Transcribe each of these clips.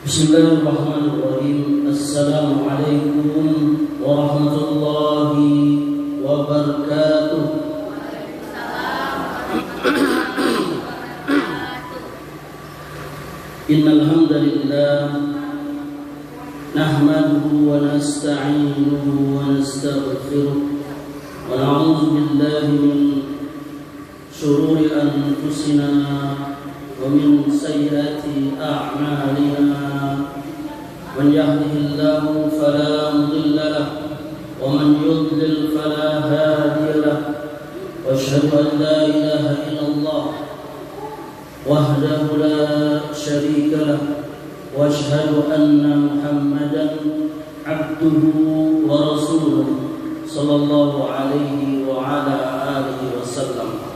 Bismillahirrahmanirrahim. Assalamualaikum warahmatullahi wabarakatuh. Innal hamdalillah nahmaduhu wa nasta'inuhu wa nastaghfiruh wa na'udzu billahi min shururi anfusina wa min sayyiati a'malina. Man yahdihillahu fala mudilla lahu wa man yudlil fala hadiya lahu. Wa asyhadu an la ilaha illallah wahdahu la syarika lahu wa asyhadu anna Muhammadan abduhu wa rasuluhu sallallahu alaihi wa ala alihi wasallam.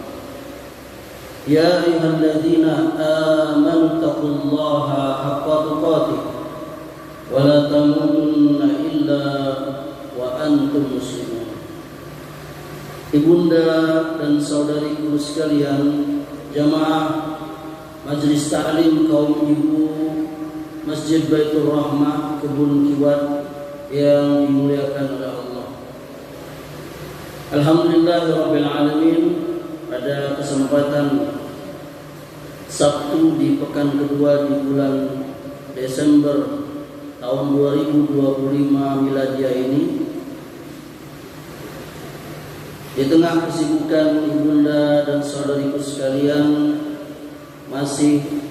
Ya ayyuhalladzina amanu taqullaha haqqa tuqatih wa la tamutunna illa wa antum muslimun. Ibunda dan saudariku sekalian, jamaah Majelis Ta'lim kaum ibu Masjid Baitur Rahmah Kebun Kiwat yang dimuliakan oleh Allah. Alhamdulillahirabbil alamin. Pada kesempatan Sabtu di pekan kedua di bulan Desember tahun 2025 miladiah ini, di tengah kesibukan ibunda dan saudariku sekalian masih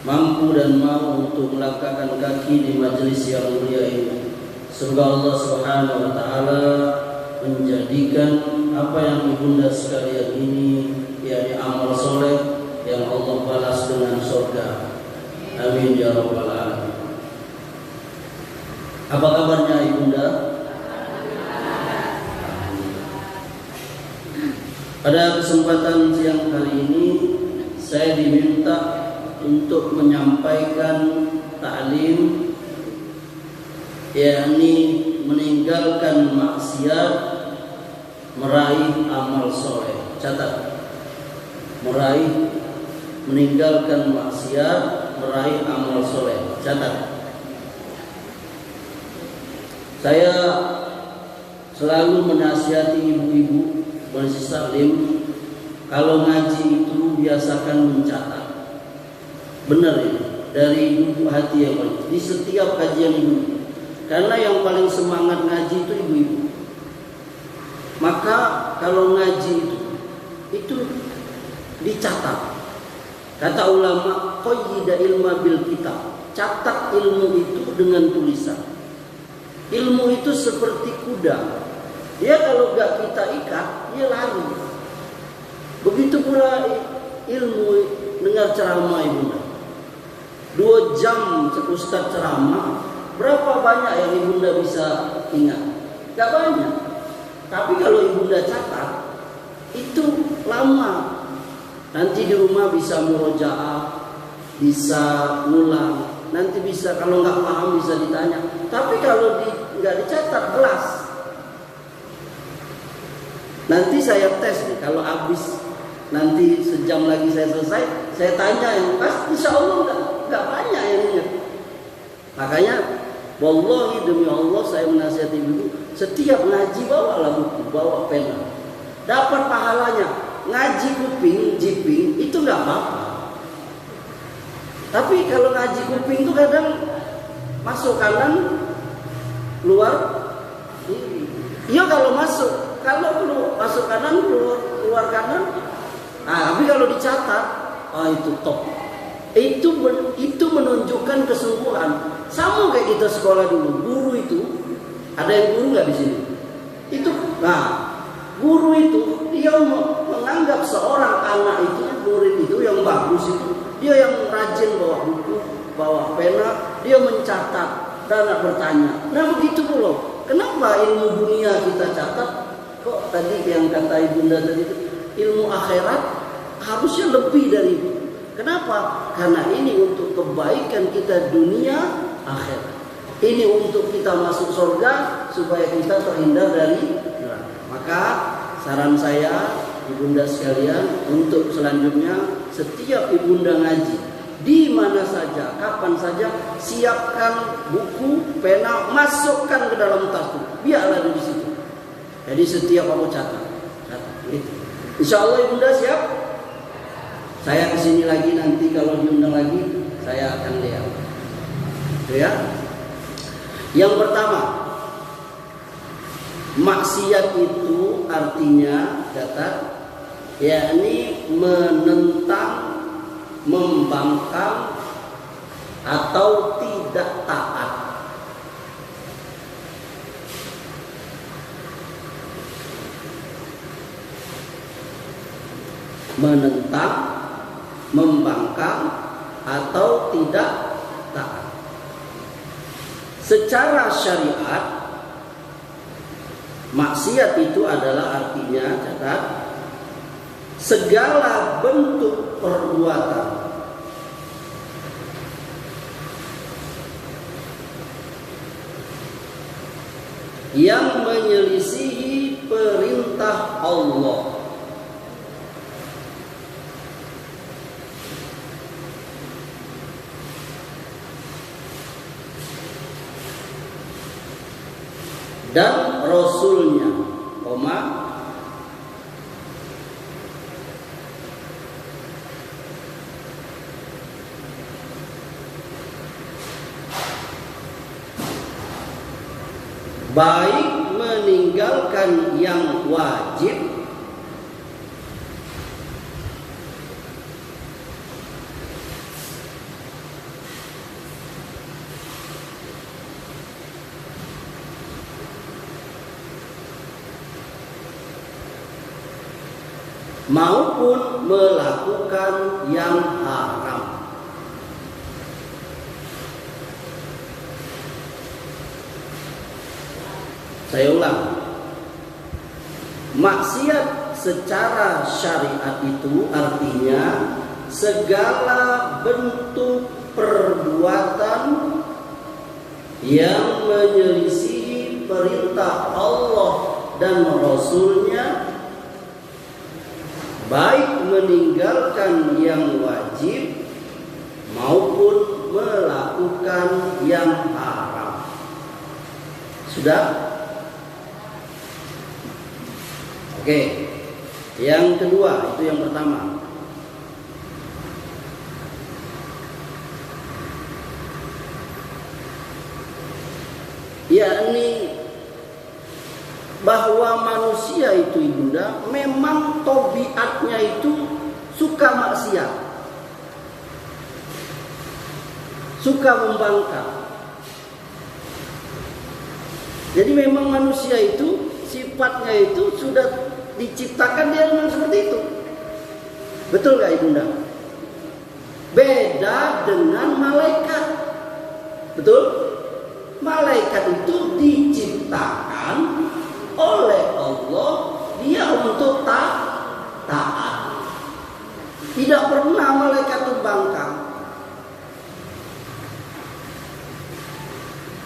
mampu dan mau untuk melangkahkan kaki di majelis yang mulia ini. Semoga Allah Subhanahu wa taala menjadikan apa yang ibunda sekalian ini, yakni amal soleh yang Allah balas dengan surga. Amin ya rabbal alamin. Apa kabarnya ibunda? Pada kesempatan siang kali ini saya diminta untuk menyampaikan ta'lim, yakni meninggalkan maksiat, meraih amal soleh. Catat, meninggalkan maksiat, meraih amal soleh. Catat. Saya selalu menasihati ibu-ibu Majelis Taklim, kalau ngaji itu biasakan mencatat. Benar ini, dari lubuk hati yang paling di setiap kajian ibu. Karena yang paling semangat ngaji itu ibu-ibu. Maka kalau ngaji itu dicatat. Kata ulama, qayyida ilma bil kitab. Catat ilmu itu dengan tulisan. Ilmu itu seperti kuda. Dia kalau gak kita ikat, dia lari. Begitu pula ilmu, dengar ceramah ibunda. 2 jam ustaz ceramah, berapa banyak yang ibunda bisa ingat? Gak banyak. Tapi kalau ibunda catat, itu lama. Nanti di rumah bisa murojaah, bisa ngulang. Nanti bisa, kalau nggak paham bisa ditanya. Tapi kalau nggak dicatat, kelas. Nanti saya tes nih, kalau habis nanti sejam lagi saya selesai, saya tanya yang pas, insya Allah nggak banyak yang ingat. Makanya, wallahi demi Allah saya menasihati ibu, setiap ngaji bawalah buku, bawa pena, dapat pahalanya. Ngaji kuping, jiping itu nggak apa-apa. Tapi kalau ngaji kuping itu kadang masuk kanan, keluar kiri. Iya kalau masuk kanan, keluar kanan. Nah, tapi kalau dicatat, itu top. Itu menunjukkan kesungguhan. Sama kayak kita sekolah dulu, guru itu ada yang guru nggak di sini? Guru itu dia menganggap seorang anak itu, murid itu yang bagus itu, dia yang rajin bawa buku, bawa pena, dia mencatat dan bertanya. Nah begitu pula. Kenapa ilmu dunia kita catat? Kok tadi yang kata ibunda tadi itu, ilmu akhirat harusnya lebih dari itu. Kenapa? Karena ini untuk kebaikan kita dunia akhirat. Ini untuk kita masuk surga supaya kita terhindar dari neraka. Maka saran saya ibunda sekalian, untuk selanjutnya setiap ibunda ngaji di mana saja, kapan saja, siapkan buku, pena, masukkan ke dalam tas itu, biarlah di situ. Jadi setiap kamu catat. Gitu. Insya Allah ibunda siap. Saya kesini lagi nanti kalau diundang lagi, saya akan lihat. Ya. Yang pertama, maksiat itu artinya catat, yakni menentang, membangkang atau tidak taat. Menentang, membangkang atau tidak taat. Secara syariat, maksiat itu adalah artinya catat, segala bentuk perbuatan yang menyelisihi perintah Allah dan Rasulnya, baik meninggalkan yang wajib maupun melakukan yang haram. Saya ulang. Maksiat secara syariat itu artinya segala bentuk perbuatan yang menyelisihi perintah Allah dan Rasulnya, baik meninggalkan yang wajib maupun melakukan yang haram. Sudah? Oke. Yang kedua, itu yang pertama. Yakni bahwa manusia itu ibunda memang tabiatnya itu suka maksiat, suka membangkang. Jadi memang manusia itu sifatnya itu sudah diciptakan dia memang seperti itu. Betul gak ibunda? Beda dengan malaikat. Betul? Malaikat itu diciptakan oleh Allah dia untuk taat. Tidak pernah malaikat itu bangkang.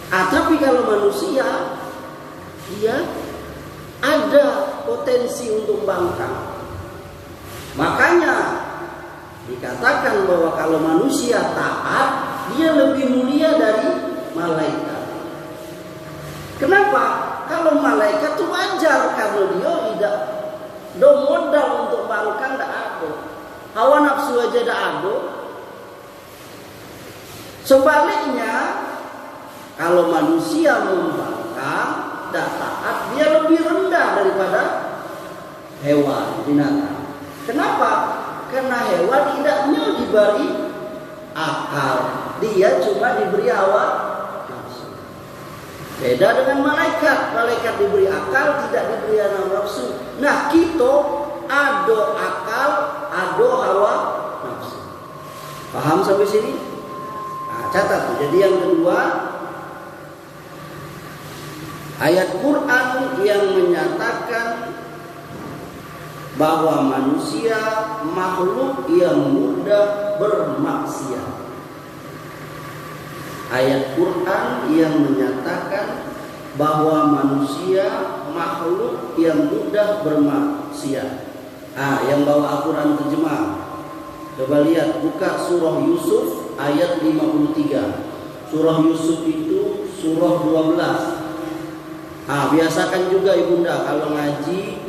Tapi kalau manusia dia ada potensi untuk bangkang. Makanya dikatakan bahwa kalau manusia taat dia lebih mulia dari malaikat. Kenapa? Kalau malaikat itu wajar karena dia tidak do modal untuk bangkang, tidak ada. Hawa nafsu aja tidak ada. Sebaliknya, kalau manusia membangkang, tidak taat, dia lebih rendah daripada hewan, binatang. Kenapa? Karena hewan tidak diberi akal, dia cuma diberi hawa. Beda dengan malaikat. Malaikat diberi akal, tidak diberi nafsu. Nah, kita ada akal, ada hawa nafsu. Paham sampai sini? Nah, catat. Jadi yang kedua, ayat Quran yang menyatakan bahwa manusia makhluk yang mudah bermaksiat. Ayat Quran yang menyatakan bahwa manusia makhluk yang mudah bermaksiat. Yang bawa Al-Quran terjemah. Coba lihat, buka surah Yusuf ayat 53. Surah Yusuf itu surah 12. Biasakan juga ibunda kalau ngaji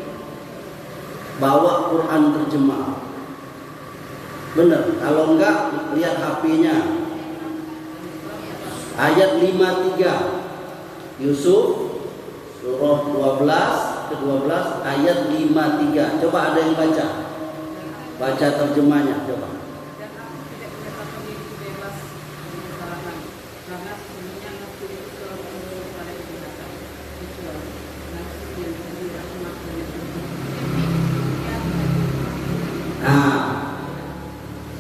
bawa Quran terjemah. Benar, kalau enggak lihat HP-nya. Ayat 53 Yusuf surah 12 ke-12 ayat 53. Coba ada yang baca. Baca terjemahnya coba.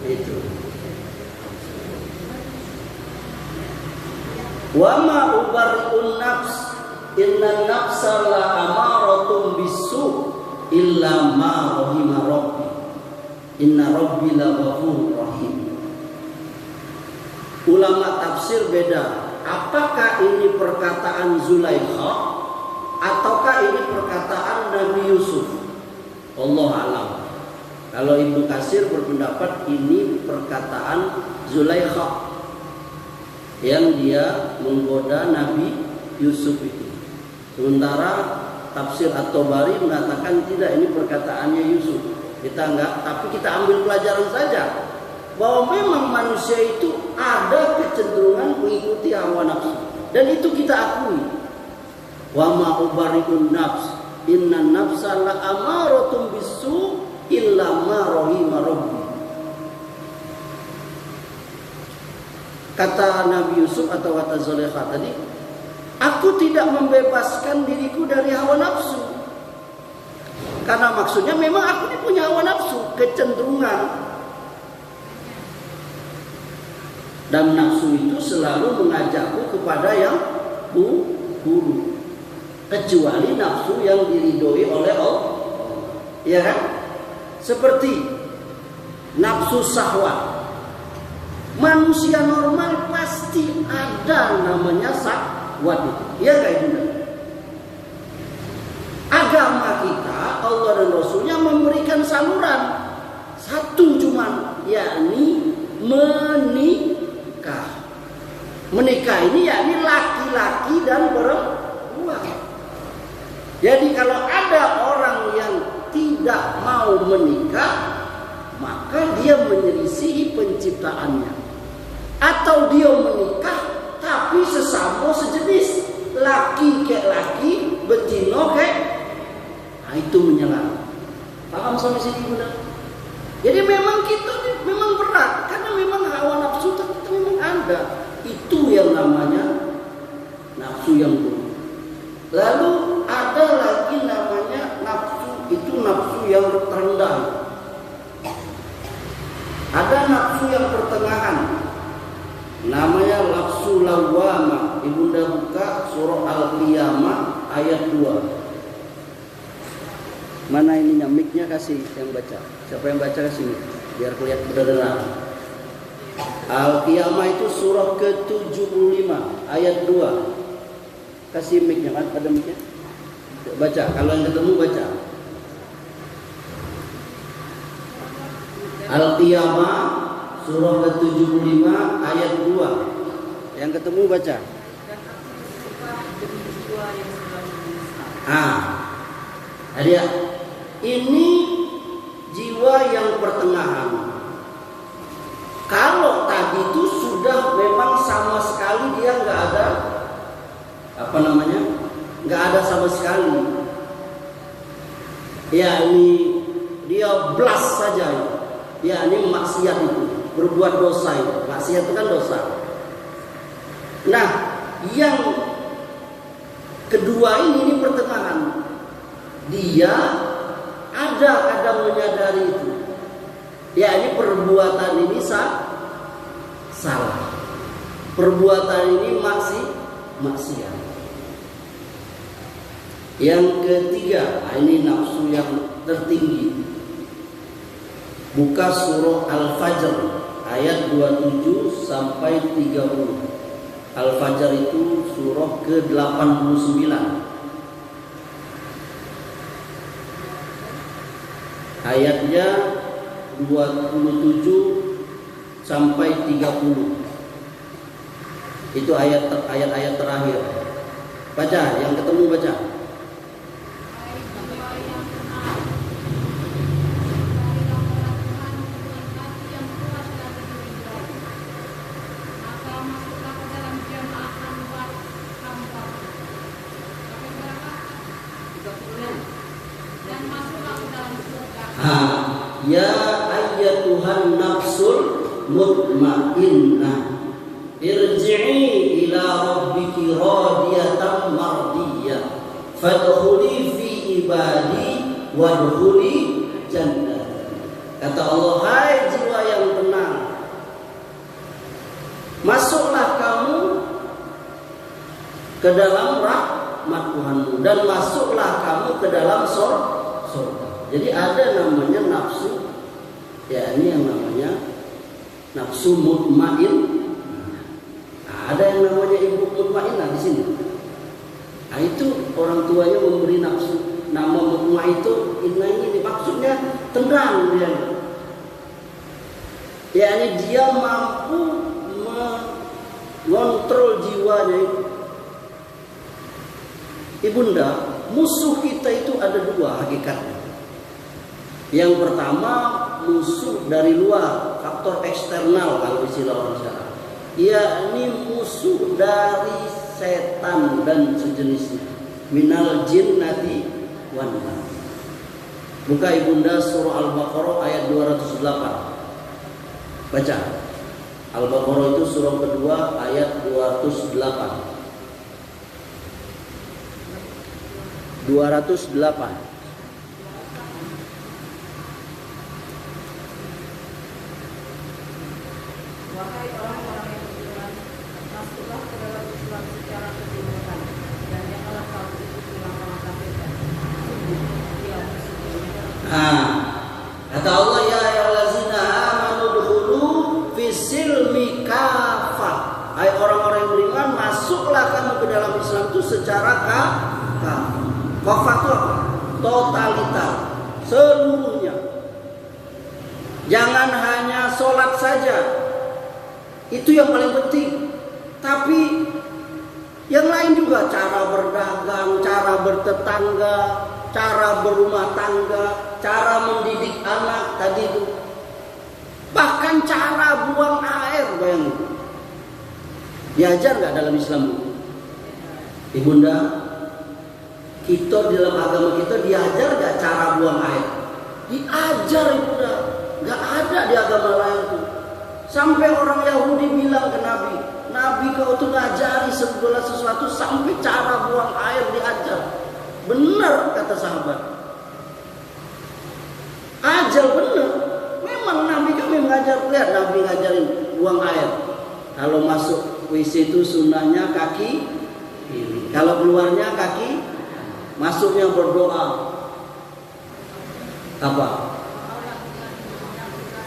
Itu. Wa ma ubarri'un nafs inna nafsa la amaratun bisu illa ma rahima rabbi inna rabbi la ghafurur rahim. Ulama tafsir beda. Apakah ini perkataan Zulaikha ataukah ini perkataan Nabi Yusuf? Allah alam. Kalau Ibnu Katsir berpendapat ini perkataan Zulaikha yang dia menggoda Nabi Yusuf itu. Sementara tafsir At-Tabari mengatakan tidak, ini perkataannya Yusuf. Kita enggak, tapi kita ambil pelajaran saja bahwa memang manusia itu ada kecenderungan mengikuti hawa nafsu, dan itu kita akui. Wa ma ubari'un nafs inna nafsa la amaratun bisu illa ma rahima rabbi. Kata Nabi Yusuf atau kata Zulaikha tadi, aku tidak membebaskan diriku dari hawa nafsu. Karena maksudnya memang aku ini punya hawa nafsu, kecenderungan. Dan nafsu itu selalu mengajakku kepada yang buruk. Kecuali nafsu yang diridhoi oleh Allah. Ya kan? Seperti nafsu syahwat. Manusia normal pasti ada namanya syahwat itu. Iya kayak gitu. Agama kita, Allah dan Rasulnya memberikan saluran satu cuman, yakni menikah. Menikah ini yakni laki-laki dan perempuan. Jadi kalau ada orang yang tidak mau menikah, maka dia menyelisihi penciptaannya. Atau dia menikah tapi sesama sejenis, laki kayak laki, betina kayak, itu menyerang. Paham sampai sini benar? Jadi memang kita memang berat, karena memang hawa nafsu kita memang ada. Itu yang namanya nafsu yang buruk. Lalu ada lagi namanya nafsu, itu nafsu yang terendah. Ada nafsu yang pertengahan, namanya nafsu lawwamah. Ibunda buka surah Al-Qiyamah ayat 2. Mana ininya, mic-nya kasih yang baca. Siapa yang baca kasih mic, biar kelihatan benar-benar. Al-Qiyamah itu surah ke-75 ayat 2. Kasih mic-nya, kan ada mic-nya. Baca, kalau yang ketemu baca. Al-Qiyamah surah ke-75 ayat 2. Yang ketemu baca. Ada. Ini jiwa yang pertengahan. Kalau tadi itu sudah memang sama sekali dia nggak ada, nggak ada sama sekali. Ya ini dia blast saja. Ya ini maksiat itu, berbuat dosa itu. Maksiat itu kan dosa. Nah, yang kedua ini pertengahan. Dia ada kadang menyadari itu. Ya ini perbuatan ini salah. Perbuatan ini maksiat. Yang ketiga, ini nafsu yang tertinggi. Buka surah Al-Fajr ayat 27 sampai 30. Al-Fajr itu surah ke-89. Ayatnya 27 27 sampai 30. Itu ayat-ayat terakhir. Baca, yang ketemu baca. Ya ayyatuhan nafsul mutmainnah irji'i ila rabbiki radiyatan mardiyah fadkhuli fi ibadi wadkhuli jannah. Kata Allah, hai jiwa yang tenang, masuklah kamu ke dalam rahmat Tuhanmu dan masuklah kamu ke dalam surga. Jadi ada namanya nafsu, ya ini yang namanya nafsu mutmain. Nah, ada yang namanya ibu mutmainah di sini. Nah itu orang tuanya memberi nafsu nama mutmain itu. Ini maksudnya tenang dia. Ya ini dia mampu mengontrol jiwanya itu. Ibunda, musuh kita itu ada dua hakikatnya. Yang pertama musuh dari luar, faktor eksternal kalau istilah orang sekarang. Yakni musuh dari setan dan sejenisnya. Minal jinnati wan nas. Buka ibunda surah Al-Baqarah ayat 208. Baca. Al-Baqarah itu surah kedua ayat 208. 208. Wahai orang-orang yang beriman, masuklah ke dalam Islam secara keseluruhan dan janganlah kamu ikuti langkah kafirkan. Dia musuh. Kata Allah, ya ayyuhallazina amanu dkhulu fis-silmi kafah. Hai orang-orang yang beriman, masuklah kamu ke dalam Islam itu secara kafah. Kafah itu apa? Totalitas, seluruhnya. Jangan hanya sholat saja. Itu yang paling penting. Tapi yang lain juga, cara berdagang, cara bertetangga, cara berumah tangga, cara mendidik anak tadi itu. Bahkan cara buang air, bayangin. Diajar nggak dalam Islam? Ibunda, kita di dalam agama kita diajar nggak cara buang air? Diajar ibunda, nggak ada di agama lain tuh. Sampai orang Yahudi bilang ke Nabi, Nabi kau tuh ngajari segala sesuatu sampai cara buang air diajar. Benar kata sahabat. Ajar benar. Memang Nabi kami mengajar, lihat Nabi ngajarin buang air. Kalau masuk WC itu sunnahnya kaki kiri. Kalau keluarnya kaki, masuknya berdoa. Apa?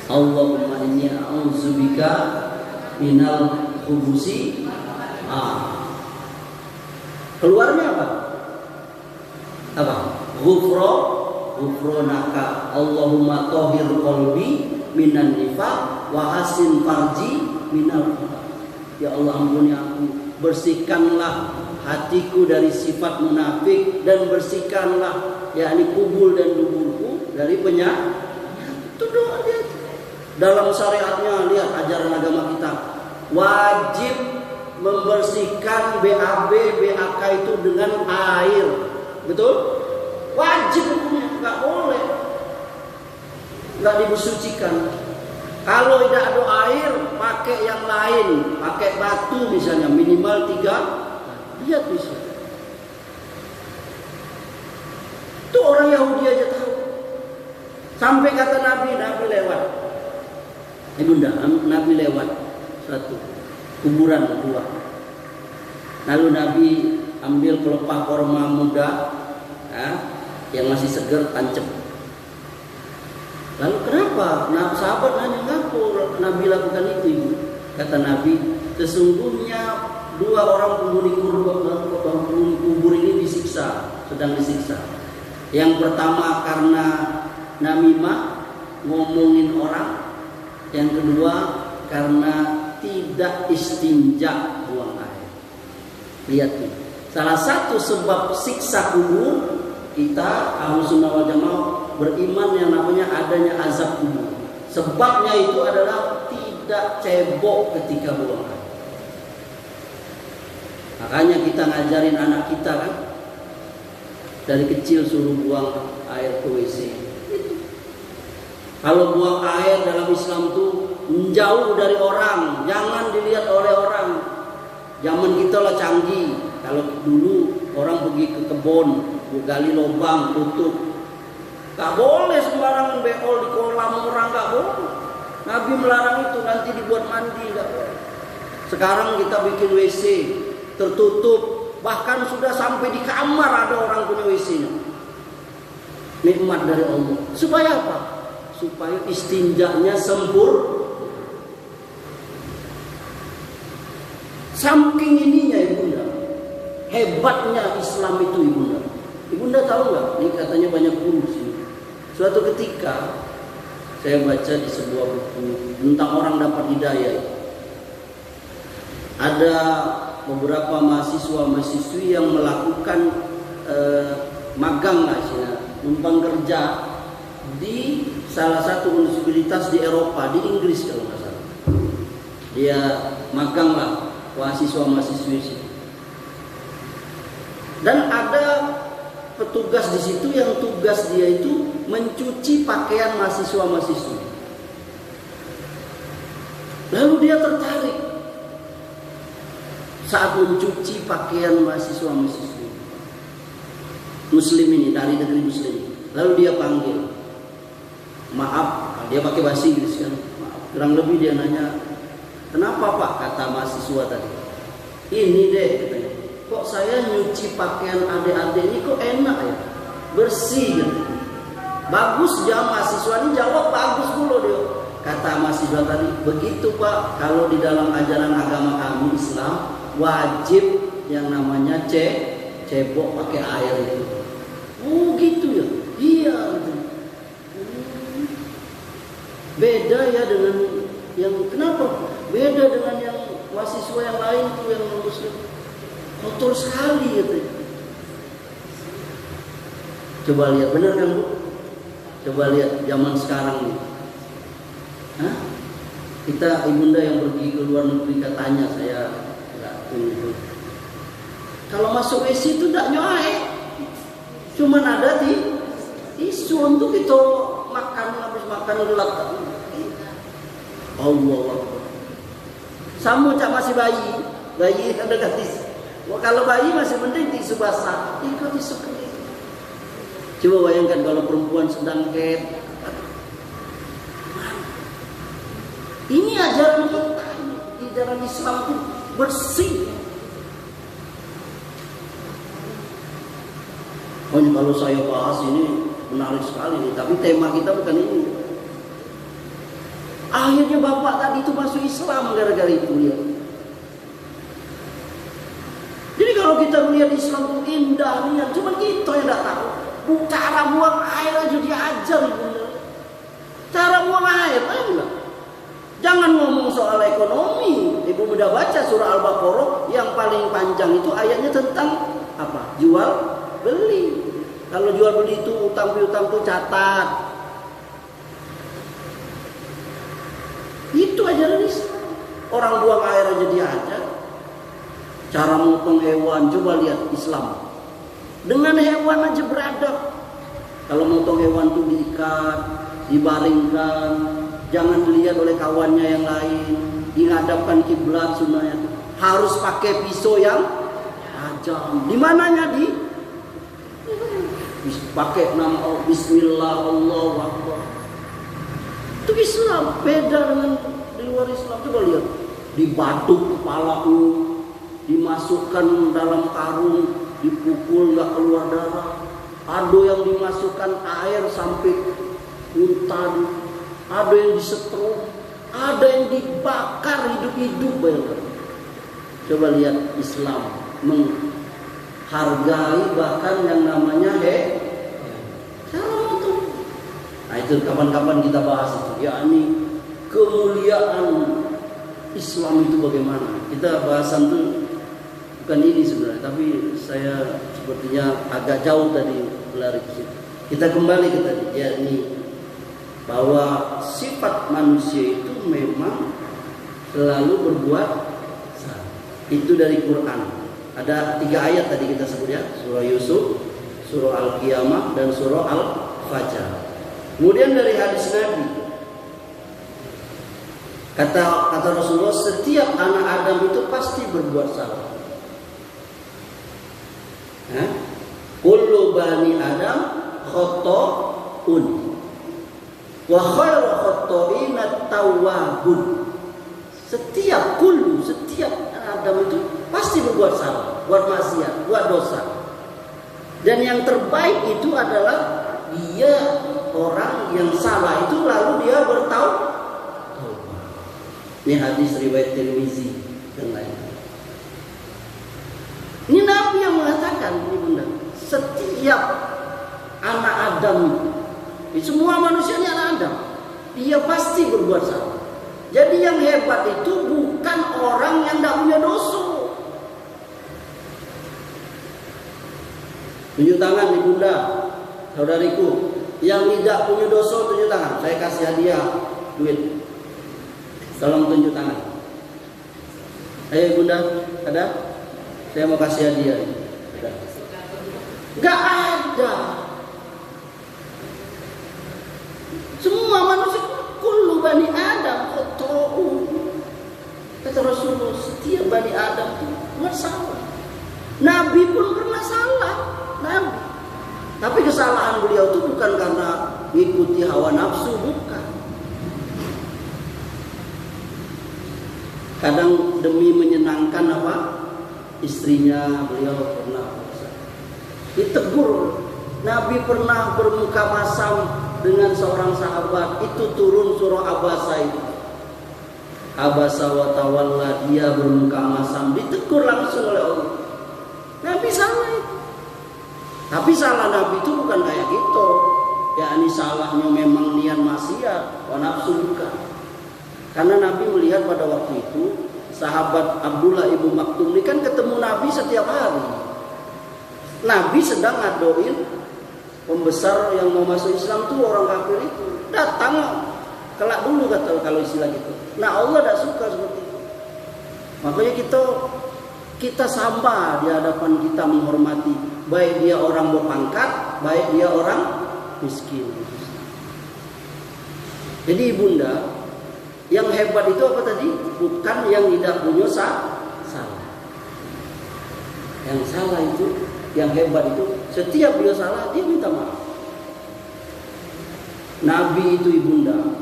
Allahumma inni a'udzubika minal khubusi. Keluarnya apa? Apa? Ghufronaka Allahumma tahhir qalbi minan nifaq wa hasin farji minal nifaq. Ya Allah, ampuni aku, bersihkanlah hatiku dari sifat munafik dan bersihkanlah yakni kubul dan duburku dari penyakit. Itu doa dia. Dalam syariatnya, lihat ajaran agama kita, wajib membersihkan BAB, BAK itu dengan air. Betul? Wajib hukumnya, nggak boleh, nggak dibersucikan. Kalau tidak ada air, pakai yang lain, pakai batu misalnya, minimal 3. Lihat bisa. Itu orang Yahudi aja tahu. Sampai kata Nabi lewat. Ibunda, Nabi lewat satu kuburan dua. Lalu Nabi ambil pelepah korma muda, yang masih segar, tancap. Lalu kenapa? Nah, sahabat nanya, ngapa Nabi lakukan itu, Ibu? Kata Nabi, sesungguhnya dua orang penghuni kubur ini sedang disiksa. Yang pertama karena namimah, ngomongin orang, yang kedua karena tidak istinja buang air. Lihat nih, salah satu sebab siksa kubur, kita Ahlus Sunnah wal Jamaah beriman yang namanya adanya azab kubur. Sebabnya itu adalah tidak cebok ketika buang air. Makanya kita ngajarin anak kita kan, dari kecil suruh buang air ke WC. Kalau buang air dalam Islam tuh menjauh dari orang, jangan dilihat oleh orang. Zaman kita lah canggih. Kalau dulu orang pergi ke kebun, gali lubang, tutup. Gak boleh sembarangan beol di kolam orang, gak boleh. Nabi melarang itu, nanti dibuat mandi, gak boleh. Sekarang kita bikin WC tertutup, bahkan sudah sampai di kamar ada orang punya WC-nya. Nikmat dari Allah. Supaya apa? Supaya istinjanya sempurna. Saking ininya ibunda, hebatnya Islam itu ibunda. Ibunda tahu nggak? Ini katanya banyak guru sih. Suatu ketika saya baca di sebuah buku tentang orang dapat hidayah. Ada beberapa mahasiswa-mahasiswi yang melakukan magang lah, numpang kerja di salah satu universitas di Eropa, di Inggris kalau nggak salah. Dia magang lah, mahasiswa-mahasiswi sih. Dan ada petugas di situ yang tugas dia itu mencuci pakaian mahasiswa-mahasiswi. Lalu dia tertarik saat mencuci pakaian mahasiswa-mahasiswi Muslim ini dari negeri Muslim. Lalu dia panggil, maaf, dia pakai bahasa Inggris kan. Maaf. Kurang lebih dia nanya, kenapa Pak? Kata mahasiswa tadi, ini deh katanya, kok saya nyuci pakaian adik-adik ini kok enak ya, bersih gitu. Bagus ya, mahasiswa ini jawab bagus dulu dia. Kata mahasiswa tadi, begitu Pak, kalau di dalam ajaran agama kami Islam wajib yang namanya cebok pakai air itu. Oh gitu ya, iya. Beda ya dengan yang, kenapa? Beda dengan yang mahasiswa yang lain tuh yang Muslim. Kotor sekali gitu. Coba lihat, benar kan Bu? Coba lihat zaman sekarang nih. Hah? Kita ibunda yang pergi ke luar negeri katanya, saya enggak tahu. Kalau masuk WC itu enggak nyoaik. Cuman ada di tisu untuk itu makan, habis makan gelap. Allah. Sama cak masih bayi ada gratis. Wah, kalau bayi masih penting tisu basah, ikut tisu kering. Coba bayangkan kalau perempuan sedang haid. Ini ajaran kita, ajaran Islam itu bersih. Oh, kalau saya bahas ini menarik sekali nih, tapi tema kita bukan ini. Akhirnya bapak tadi itu masuk Islam gara-gara itu ya. Jadi kalau kita melihat Islam itu indah nih, cuma kita yang tidak tahu. Cara buang air aja diajar ibunda. Cara buang air aja. Jangan ngomong soal ekonomi. Ibu udah baca surah Al-Baqarah yang paling panjang itu ayatnya tentang apa? Jual beli. Kalau jual beli itu utang piutang itu catat. Itu ajaran Islam. Orang buang air aja diajar. Cara motong hewan, coba lihat Islam. Dengan hewan aja beradab. Kalau motong hewan itu diikat, dibaringkan, jangan dilihat oleh kawannya yang lain, dihadapkan kiblat sunnahnya. Harus pakai pisau yang tajam. Di mananya pakai nama Bismillah, Allahu Akbar. Itu Islam, beda dengan di luar Islam. Coba lihat, dibatuk kepalamu, dimasukkan dalam karung, dipukul nggak keluar darah. Ada yang dimasukkan air sampai muntah, ada yang disetrum, ada yang dibakar hidup-hidup. Bayangkan. Coba lihat Islam menghargai bahkan yang namanya cara itu. Nah Nah itu kapan-kapan kita bahas itu. Yakni kemuliaan Islam itu bagaimana. Kita bahasan tuh bukan ini sebenarnya, tapi saya sepertinya agak jauh tadi lari ke situ. Kita kembali ke tadi, yakni bahwa sifat manusia itu memang selalu berbuat salah. Itu dari Quran. Ada 3 ayat tadi kita sebut ya, surah Yusuf, surah Al-Qiyamah, dan surah Al-Fajr. Kemudian dari hadis Nabi, kata Rasulullah, setiap anak Adam itu pasti berbuat salah. Kullu bani Adam khata'un wa khairu khata'ina tawwabun. Setiap anak Adam itu pasti berbuat salah, buat maksiat, buat dosa. Dan yang terbaik itu adalah dia orang yang salah itu lalu dia bertaubat. Ini hadis riwayat Tirmizi dan lain. Ini Nabi yang mengatakan, ini Bunda, setiap anak Adam itu, semua manusia ini anak Adam, dia pasti berbuat salah. Jadi yang hebat itu bukan orang yang tidak punya dosa. Tunjuk tangan nih Bunda, saudariku, yang tidak punya dosa tunjuk tangan. Saya kasih hadiah duit. Tolong tunjuk tangan. Ayo Bunda, ada? Saya mau kasih hadiah. Ada? Gak ada. Semua manusia, kullu bani Adam khata'un. Kata Rasulullah, setiap bani Adam itu bersalah. Nabi pun pernah salah. Nabi. Tapi kesalahan beliau itu bukan karena mengikuti hawa nafsu, bukan. Kadang demi menyenangkan istrinya, beliau pernah ditegur. Nabi pernah bermuka masam dengan seorang sahabat, itu turun surah Abasa itu. Abasa wa tawalla, dia bermuka masam, ditegur langsung oleh Allah. Nabi salah itu. Tapi salah Nabi itu bukan kayak gitu. Yakni salahnya memang niat maksiat, wa nafsu bukan. Karena Nabi melihat pada waktu itu sahabat Abdullah ibnu Maktum ini kan ketemu Nabi setiap hari. Nabi sedang ngadoin pembesar yang mau masuk Islam tuh orang kafir itu. Datang kelak dulu kata kalau istilah gitu. Nah Allah tidak suka seperti itu. Makanya kita sama di hadapan kita menghormati, baik dia orang berpangkat, baik dia orang miskin. Jadi Bunda, yang hebat itu apa tadi? Bukan yang tidak punya salah. Yang salah itu, yang hebat itu, setiap dia salah dia minta maaf. Nabi itu Ibunda,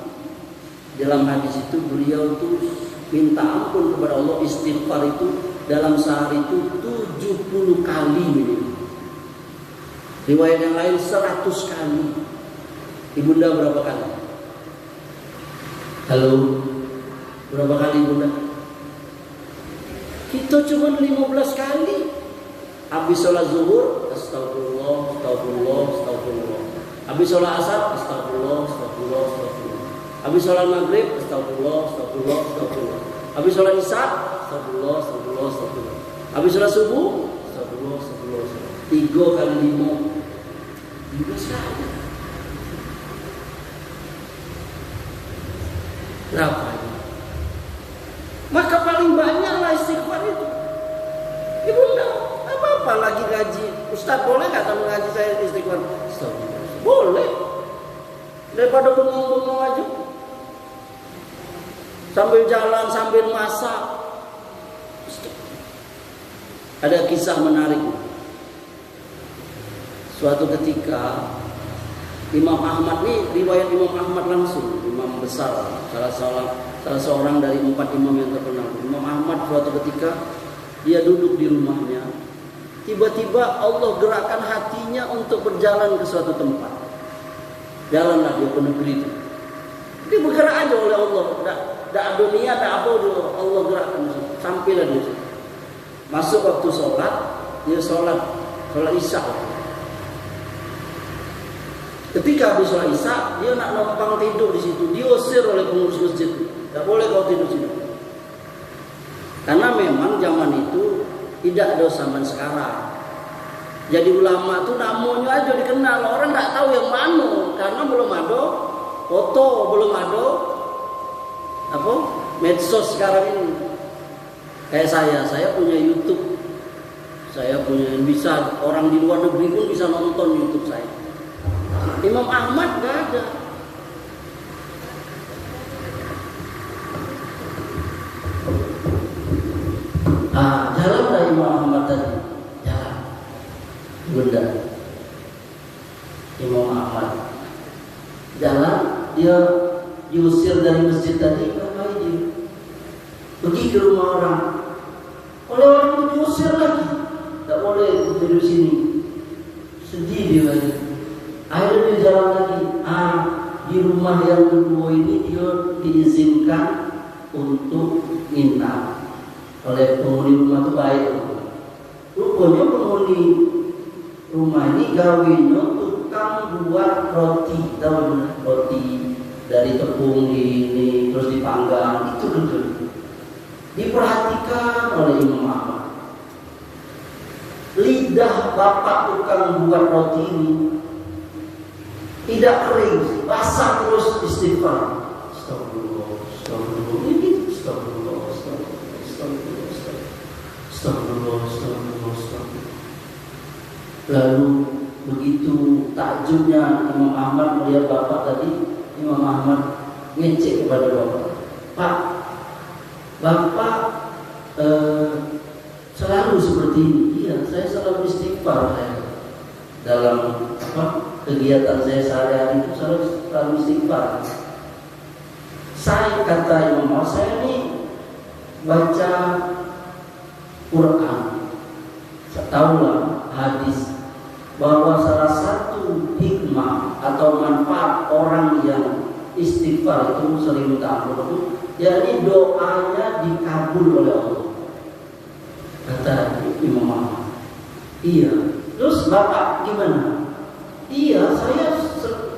dalam hadis itu beliau itu minta ampun kepada Allah, istighfar itu dalam sehari itu 70 kali minimal. Riwayat yang lain 100 kali. Ibunda berapa kali? Halo, berapa kali Bunda? Kita cuma 15 kali. Habis sholat zuhur, astagfirullah, astagfirullah, astagfirullah. Habis sholat asar, astagfirullah, astagfirullah, astagfirullah. Habis sholat maghrib, astagfirullah, astagfirullah, astagfirullah. Habis sholat isya, astagfirullah, astagfirullah, astagfirullah. Habis sholat subuh, astagfirullah, astagfirullah, astagfirullah. 3 kali 5, 15 kali. Berapa ini? Maka paling banyaklah istighfar itu. Ibu enggak apa-apa lagi ngaji. Ustaz boleh nggak kamu ngaji saya istighfar? Boleh. Daripada bengong-bengong aja. Sambil jalan, sambil masak. Ada kisah menarik. Suatu ketika Imam Ahmad nih, riwayat Imam Ahmad langsung, imam besar, salah seorang dari 4 imam yang terkenal. Imam Ahmad suatu ketika dia duduk di rumahnya, tiba-tiba Allah gerakkan hatinya untuk berjalan ke suatu tempat. Jalanlah dia ke negeri itu. Dia bergerak aja oleh Allah, tidak dunia, tidak apa dulu, Allah gerakkan. Sampailah dia. Masuk waktu sholat, dia sholat isya. Ketika habis sholat Isya, dia nak numpang tidur di situ, diusir oleh pengurus masjid. Tidak boleh kau tidur di situ. Karena memang zaman itu tidak ada zaman sekarang. Jadi ulama itu namanya aja dikenal, orang tidak tahu yang mana karena belum ada foto, belum ada medsos sekarang ini. Kayak saya punya YouTube, saya punya, bisa orang di luar negeri pun bisa nonton YouTube saya. Imam Ahmad nggak ada. Jalan dari Imam Ahmad tadi, jalan. Bunda Imam Ahmad jalan, dia diusir dari masjid tadi, ngapain dia? Pergi ke rumah orang. Oleh orang itu diusir lagi, tak boleh tidur sini. Sedih dia lagi. Akhirnya dia jalan lagi. Di rumah yang kedua ini dia diizinkan untuk nginap. Oleh penghuni rumah itu baik. Rupanya penghuni rumah ini gawinya tukang buat roti, tahu roti dari tepung ini terus dipanggang, itu betul. Diperhatikan oleh Imam Ahmad. Lidah bapak tukang buat roti ini tidak kering, basah terus istighfar. Astagfirullah, astagfirullah, astagfirullah, astagfirullah, astagfirullah, astagfirullah. Lalu begitu takjubnya Imam Ahmad melihat bapak tadi, Imam Ahmad ngecek kepada bapak, Pak, bapak selalu seperti ini. Iya, saya selalu istighfar. Dalam kegiatan saya sehari-hari itu selalu istighfar. Saya kata Imam Ahmad, saya ini baca Quran, saya tahulah hadis bahwa salah satu hikmah atau manfaat orang yang istighfar itu sering minta ampun itu, jadi doanya dikabul oleh Allah. Kata Imam Ahmad. Iya. Terus bapak gimana? Iya, saya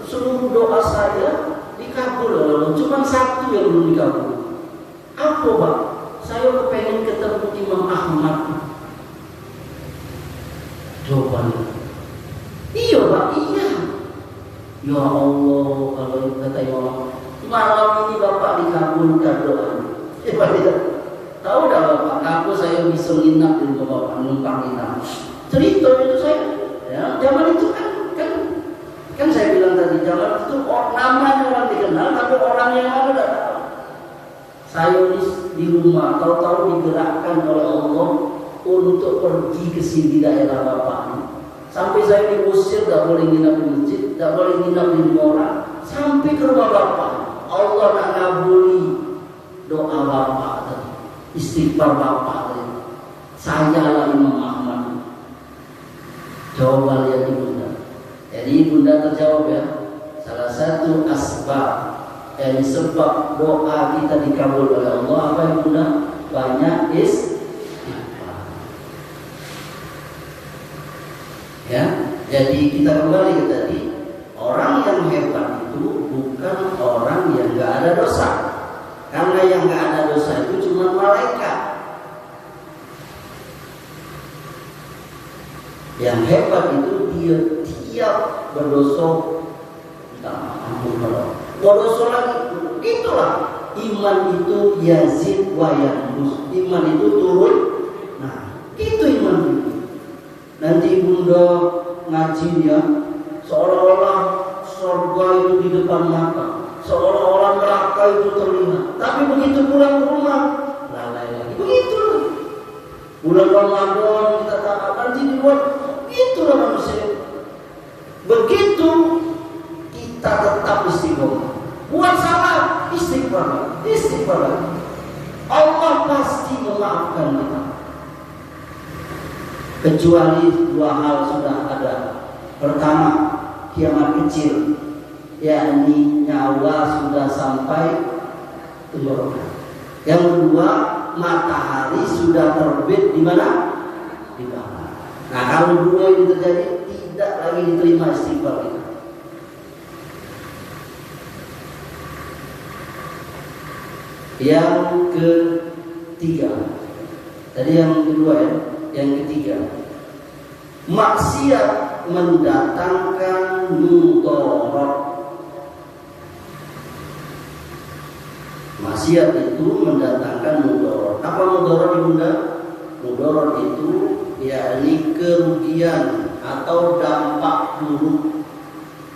seluruh doa saya dikabul oleh Allah. Cuma satu yang belum dikabul. Apa Pak? Saya kepengen ketemu Imam Ahmad. Jawabannya, iya Pak, iya. Ya Allah, kalau kata Imam Ahmad, malam ini bapak dikabulkan doanya. Tahu dah bapak, aku saya bisa nginap di rumah bapak, numpang nginap. Cerita itu saya, ya, zaman itu kan saya bilang tadi, zaman itu namanya orang dikenal, tapi orang yang ada tidak tahu. Saya di rumah, tahu-tahu digerakkan oleh Allah untuk pergi ke sini daerah bapak ini. Sampai saya diusir, tidak boleh nginap di masjid, tidak boleh nginap di rumah orang, sampai ke rumah bapak. Allah nak ngabuli doa bapak tadi, istighfar bapak tadi. Saya lah Imam Ahmad. Jawab lihat ibunda. Jadi ibunda terjawab ya. Salah satu asbab, yang sebab doa kita dikabul oleh Allah apa ibunda? Banyak istighfar. Ya, jadi kita kembali ke tadi, orang yang hebat itu bukan orang yang nggak ada dosa. Karena yang nggak ada dosa itu cuma malaikat. Yang hebat itu dia tiap berdosa minta ampun kalau berdosa lagi. Itulah iman itu yazid wa yanqus. Iman itu turun. Nah, itu iman itu. Nanti ibunda ngajinya seolah-olah surga itu di depan mata, seolah-olah neraka itu terlihat. Tapi begitu pulang ke rumah, lalai lagi. Begitu. Bulan Ramadan kita taat, nanti di luar. Itulah manusia. Begitu kita tetap istiqomah. Buat salah, istighfar. Allah pasti memaafkan kita. Kecuali dua hal sudah ada. Pertama, kiamat kecil, yakni nyawa sudah sampai tenggorokan. Yang kedua, matahari sudah terbit di mana? Di bawah. Nah, kalau dua ini terjadi, tidak lagi diterima istighfar kita. Yang ketiga, tadi yang kedua ya, yang ketiga, maksiat mendatangkan mudarat. Maksiat itu mendatangkan mudarat. Apa mudarat ibunda? Mudarat itu yakni kerugian atau dampak buruk.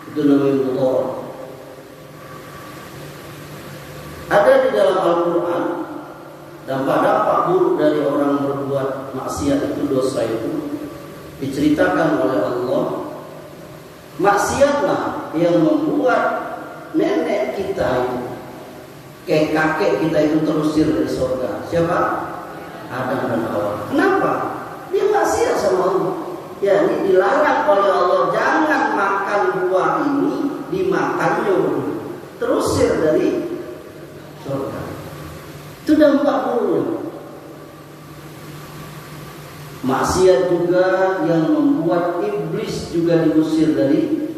Itu namanya mudarat. Ada di dalam Al-Quran dampak-dampak buruk dari orang berbuat maksiat itu, dosa itu diceritakan oleh Allah. Maksiatlah yang membuat nenek kita itu, kakek kita itu terusir dari surga. Siapa? Adam dan Hawa. Kenapa? Dia maksiat sama Allah. Ya, ini dilarang oleh Allah, jangan makan buah ini, dimakannya terusir dari surga. Itu dampak buruk. Maksiat juga yang membuat iblis juga diusir dari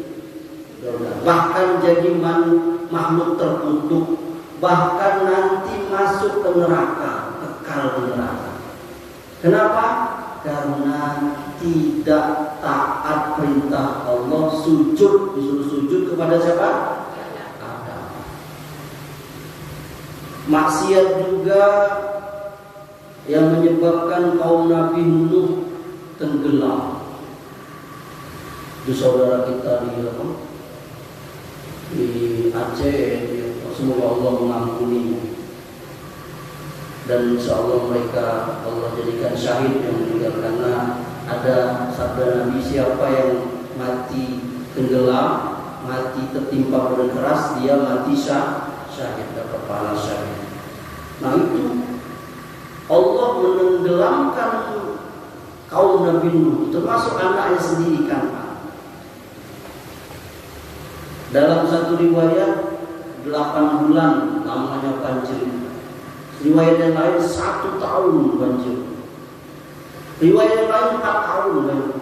surga. Bahkan jadi makhluk terkutuk. Bahkan nanti masuk ke neraka, kekal di neraka. Kenapa? Karena tidak taat perintah Allah, sujud, disuruh sujud kepada siapa? Maksiat juga yang menyebabkan kaum Nabi Nuh tenggelam. Itu saudara kita di Aceh, semoga Allah mengampuni, dan insya Allah mereka Allah jadikan syahid yang meninggal, karena ada sabda Nabi, siapa yang mati tenggelam, mati tertimpa benda keras, dia mati syahid, dapat pahala syahid. Nah itu Allah menenggelamkan kaum Nabi Nuh, termasuk anaknya sendiri kan. Dalam satu riwayat 8 bulan lamanya banjir. Riwayat yang lain 1 tahun banjir. Riwayat yang lain 4 tahun banjir.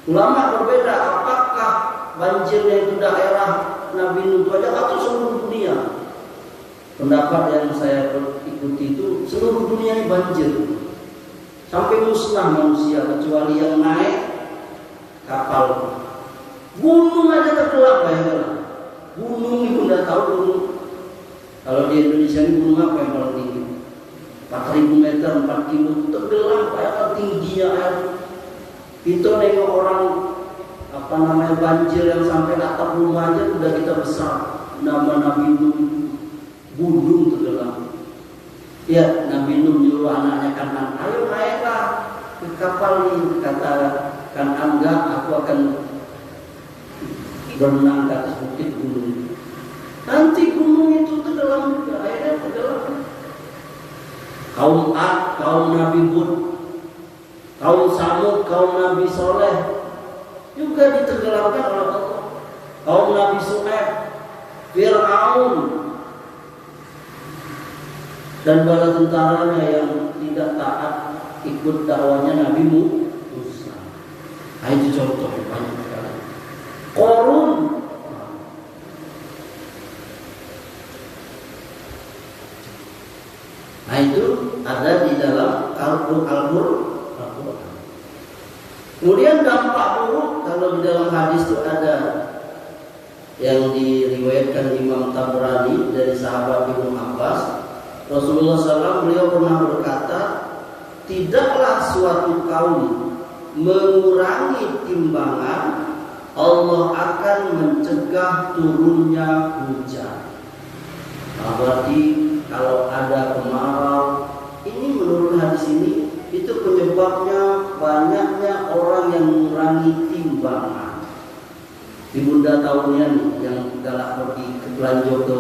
Ulama berbeda, apakah banjirnya itu daerah Nabi Nuh saja atau seluruh dunia? Pendapat yang saya ikuti itu seluruh dunia ini banjir, sampai musnah manusia kecuali yang naik kapal. Gunung aja tergelap, bayangkan. Gunung itu nggak tahu gunung. Kalau di Indonesia ini gunung apa yang paling tinggi? 4.000 meter, 4 kilo tergelap, bayangkan tingginya air. Itu nengok orang banjir yang sampai atap rumah aja udah kita besar. Nama Nabi Nuh gunung tenggelam. Ya, Nabi Nuh nyuruh anaknya Kanan, ayo naiklah ke kapal ini. Kata Kanan, enggak, aku akan berenang ke atas bukit gunung. Nanti gunung itu tenggelam juga, akhirnya tenggelam. Kaum Ad, kaum Nabi Hud, kaum Samud, kaum Nabi Soleh juga ditenggelamkan oleh Allah. Kaum Nabi Shu'aib, Fir'aun, dan bala tentaranya yang tidak taat ikut dakwanya Nabi Musa. Nah, itu contoh banyak sekali. Qarun, nah itu ada di dalam Al-Quran. Kemudian dampak buruk kalau di dalam hadis itu ada yang diriwayatkan Imam Tabrani dari sahabat Ibnu Abbas. Rasulullah SAW beliau pernah berkata, tidaklah suatu kaum mengurangi timbangan, Allah akan mencegah turunnya hujan. Nah, berarti kalau ada kemarau, ini menurut hadis ini itu penyebabnya banyaknya orang yang mengurangi timbangan. Ibunda tahunnya yang galak pergi ke belanja ke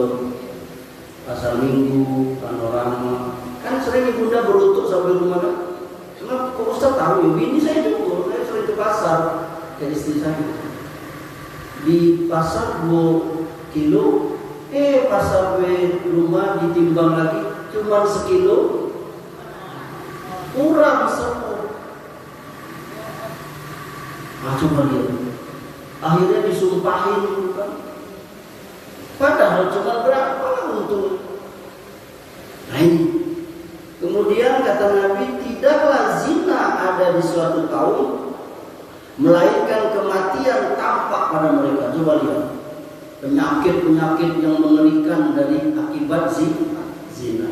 pasar minggu, panorama, kan sering ibunda berutuk sampai rumah kan. Cuma kok Ustaz tahu ya, ini saya juga, saya sering ke pasar ke istri saya. Di pasar 2 kilo, pas sampai rumah ditimbang lagi cuma 1 kilo, kurang 10. Nah, coba lihat, akhirnya disumpahin kan. Padahal cuma berapa untuk ini. Kemudian kata Nabi, tidaklah zina ada di suatu kaum melainkan kematian tampak pada mereka. Coba lihat penyakit-penyakit yang mengerikan dari akibat zina.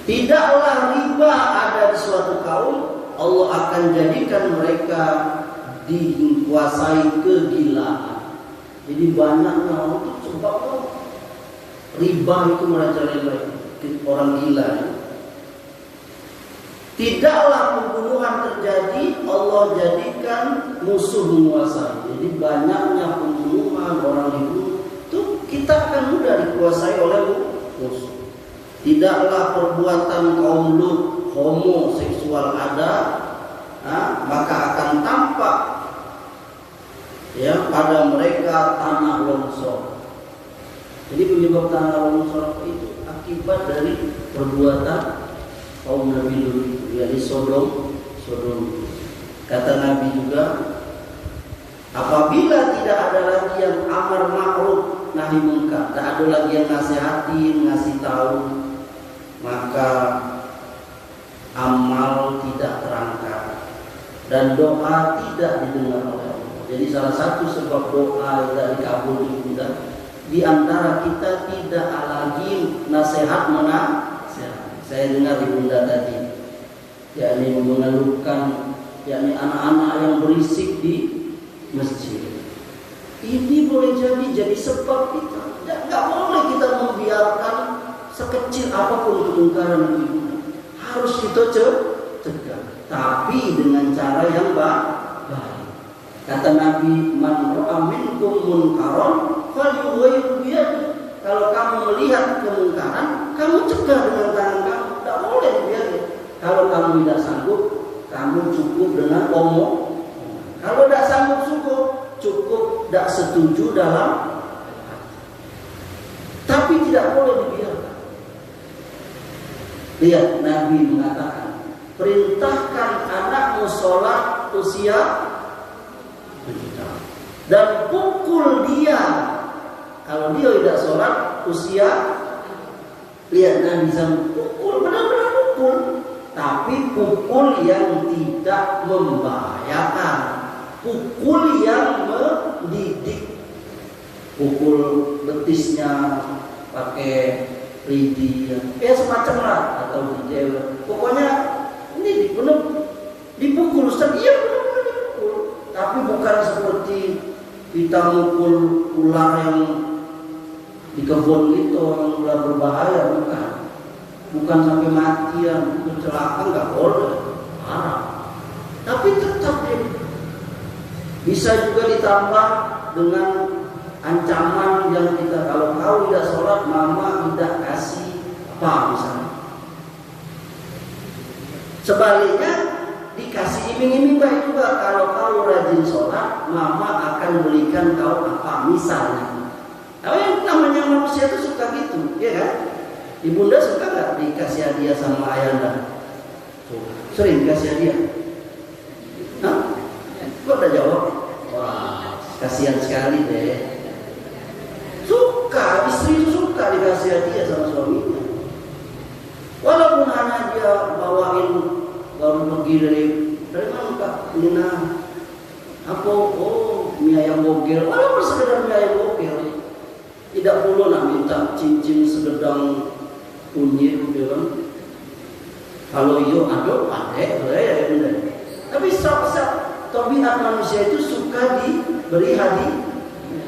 Tidaklah riba ada di suatu kaum, Allah akan jadikan mereka dikuasai kegilaan. Jadi banyaknya orang itu sebab riba itu merajalela orang gila. Tidaklah pembunuhan terjadi, Allah jadikan musuh menguasai. Jadi banyaknya pembunuhan, orang dibunuh, itu kita akan mudah dikuasai oleh musuh. Tidaklah perbuatan kaum Lut homoseksual ada, maka akan tampak ya pada mereka tanah longsor. Jadi penyebab tanah longsor itu akibat dari perbuatan kaum Nabi Lut, yakni Sodom. Kata Nabi juga, apabila tidak ada lagi yang amar ma'ruf nahi munkar, tidak ada lagi yang nasihatin, ngasih tahu, maka amal tidak terangkat dan doa tidak didengar oleh Allah. Jadi salah satu sebab doa tidak dikabul juga di antara kita tidak lagi nasihat menasihat. Saya dengar di bunda tadi, yakni mengeluhkan, yakni anak-anak yang berisik di masjid. Ini boleh jadi sebab kita. Tidak boleh kita membiarkan sekecil apapun kemungkaran itu. Harus kita cegah, tapi dengan cara yang baik. Kata Nabi, man ra'a minkum munkaran falyughayyirhu biyadihi. Kalau kamu melihat kemungkaran, kamu cegah dengan tangan kamu. Tidak boleh dibiarkan. Kalau kamu tidak sanggup, kamu cukup dengan omong. Kalau tidak sanggup cukup tidak setuju dalam hati. Tapi tidak boleh dibiarkan. Lihat, Nabi mengatakan, perintahkan anakmu sholat usia 7 tahun dan pukul dia kalau dia tidak sholat usia. Lihat, Nabi pukul, benar-benar pukul, tapi pukul yang tidak membahayakan, pukul yang mendidik. Pukul betisnya pakai lidi, semacam lah, atau dijewel. Pokoknya ini benar dipukul, Ustaz. Iya, benar-benar dipukul. Tapi bukan seperti kita mukul ular yang di kebun itu, yang ular berbahaya, bukan sampai mati, yang kecelakaan, nggak boleh, haram. Tapi tetap bisa juga ditambah dengan ancaman yang kita, kalau kau tidak sholat, mama tidak kasih apa misalnya. Sebaliknya dikasih iming-iming baik juga, kalau kau rajin sholat, mama akan belikan kau apa misalnya. Kalau yang namanya manusia itu suka gitu, ya kan? Ibunda suka nggak dikasih hadiah sama ayahnya? Sering kasih hadiah? Hah? Kok udah jawab? Wah, kasihan sekali deh. Suka, istri itu suka dikasih hadiah sama suaminya. Walaupun hanya dia bawain baru pergi dari mana Kak Nina? Apa? Oh, mie ayam bogel. Walaupun sekedar mie ayam bogel, tidak perlu nak minta cincin segedang kunyit, bilang. Kalau iyo aduh adek, ya benar. Tapi tabiat manusia itu suka diberi hadiah.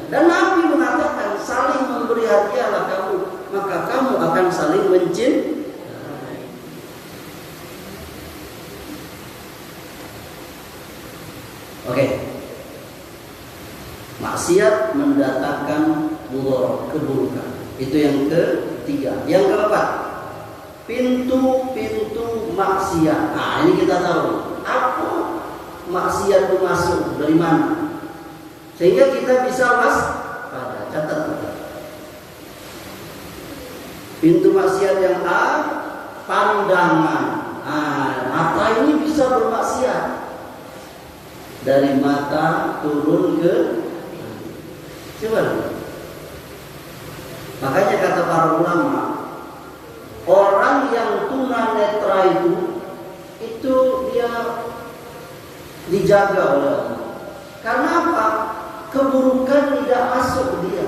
Dan Nabi mengatakan, saling memberi hadiahlah kamu, maka kamu akan saling mencintai. Oke. Maksiat mendatangkan mudarat, keburukan. Itu yang ketiga. Yang keempat, pintu-pintu maksiat. Nah, ini kita tahu apa maksiat itu masuk dari mana, sehingga kita bisa waspada. Catat. Pintu maksiat yang A, pandangan. Mata ini bisa bermaksiat. Dari mata turun ke, coba Makanya kata para ulama, orang yang tunanetra itu dia dijaga oleh Allah. Karena apa? Keburukan tidak masuk ke dia.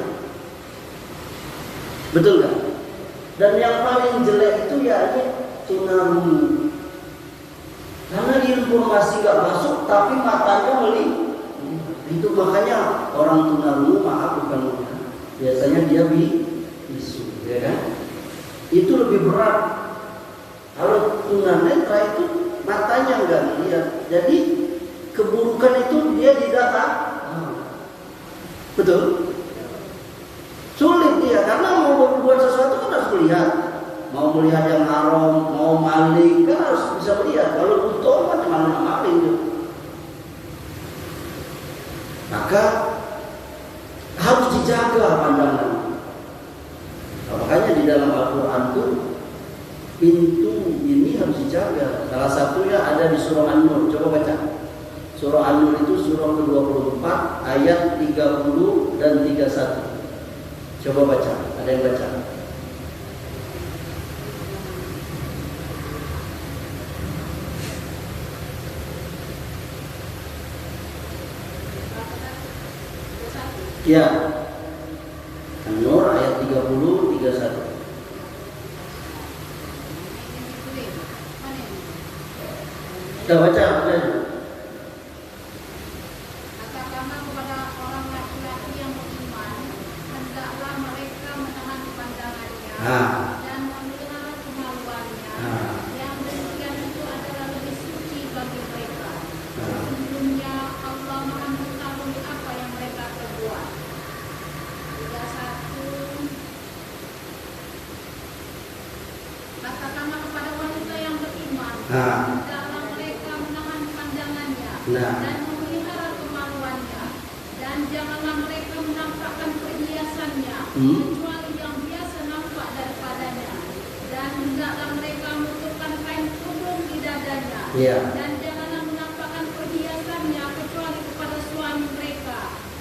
Betul kan? Dan yang paling jelek itu ya tunarungu. Karena informasi gak masuk, tapi matanya melihat. Itu makanya orang tunarungu, maaf bukan biasanya dia bisu, ya kan? Itu lebih berat. Kalau tunanetra itu matanya nggak lihat, jadi keburukan itu dia tidak tahu. Betul? Sulit dia, karena mau berbuat sesuatu kan harus melihat. Mau melihat yang haram, mau maling kan harus bisa melihat. Kalau butuh macam-macam maling itu. Maka harus dijaga pandangan. Makanya di dalam Al-Quran itu pintu ini harus dijaga. Salah satunya ada di surah An-Nur. Coba baca. Surah An-Nur itu surah ke-24 ayat 30 dan 31. Coba baca. Ada yang baca? Ya. An-Nur ayat 30 31. Kita baca. Katakanlah kepada orang laki-laki yang beriman, hendaklah mereka menahan pandangannya dan memelihara kemaluannya. Yang demikian itu adalah lebih suci bagi mereka. Sesungguhnya Allah Maha mengetahui apa yang mereka perbuat. 31. Katakanlah kepada wanita yang beriman, hendaklah mereka menahan pandangannya dan memelihara kemaluannya, dan janganlah mereka menampakkan perhiasannya kecuali yang biasa nampak daripadanya, dan hendaklah mereka menutupkan kain tudung di dadanya, dan janganlah menampakkan perhiasannya kecuali kepada suami mereka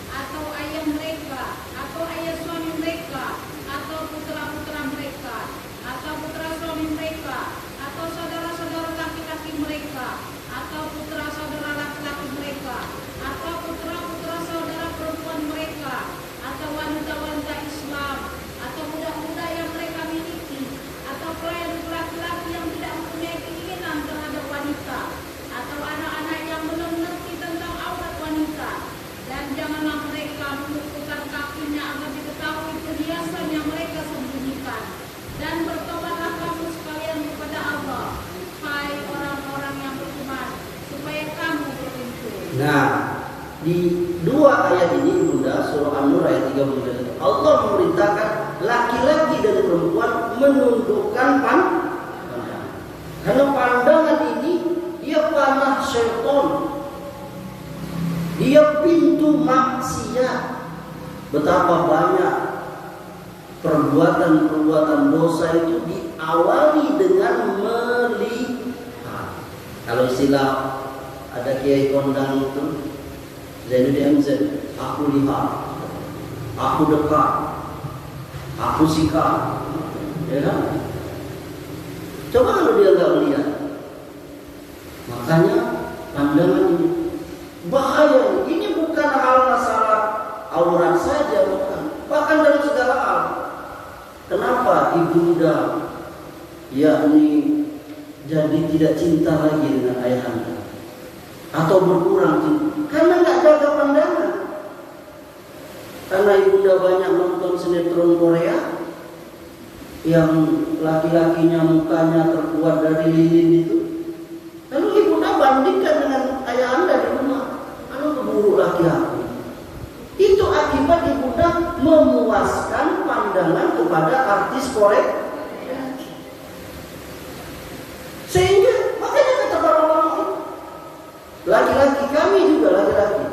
atau ayah mereka atau ayah suami mereka atau putra-putra mereka atau putra suami mereka atau saudara-saudara laki-laki mereka atau putra saudara laki-laki mereka atau putra-putra saudara perempuan mereka atau wanita-wanita Islam atau budak-budak yang mereka miliki atau pelayan laki-laki yang tidak mempunyai keinginan terhadap wanita atau anak-anak yang belum mengerti tentang aurat wanita, dan janganlah mereka meluputkan kakinya agar diketahui perhiasan yang mereka sembunyikan. Dan bertobatlah kamu sekalian kepada Allah, hai orang-orang yang beriman, supaya kamu beruntung. Nah, di dua ayat ini Bunda, surah An-Nur ayat 30, Allah memerintahkan laki-laki dan perempuan menundukkan pandangan. Karena pandangan ini dia panah syaitan, dia pintu maksiat. Betapa banyak perbuatan-perbuatan dosa itu diawali dengan melihat. Kalau istilah ada kiai kondang itu Zainuddin MZ, aku lihat, aku dekat, aku sikat, ya kan? Coba kalau dia nggak melihat, makanya pandangan ini bahaya. Ini bukan hal masalah aurat saja, bukan, bahkan dalam segala hal. Kenapa ibunda yakni jadi tidak cinta lagi dengan ayahanda atau berkurang cinta? Karena nggak jaga pandangan. Karena ibunda banyak nonton sinetron Korea yang laki-lakinya mukanya terbuat dari lilin itu, lalu ibunda bandingkan dengan ayahanda di rumah, lalu keburu laki-laki. Itu akibat ibunda memuaskan pandangan kepada artis Korea. Sehingga makanya kata para ulama, laki-laki, kami juga laki-laki.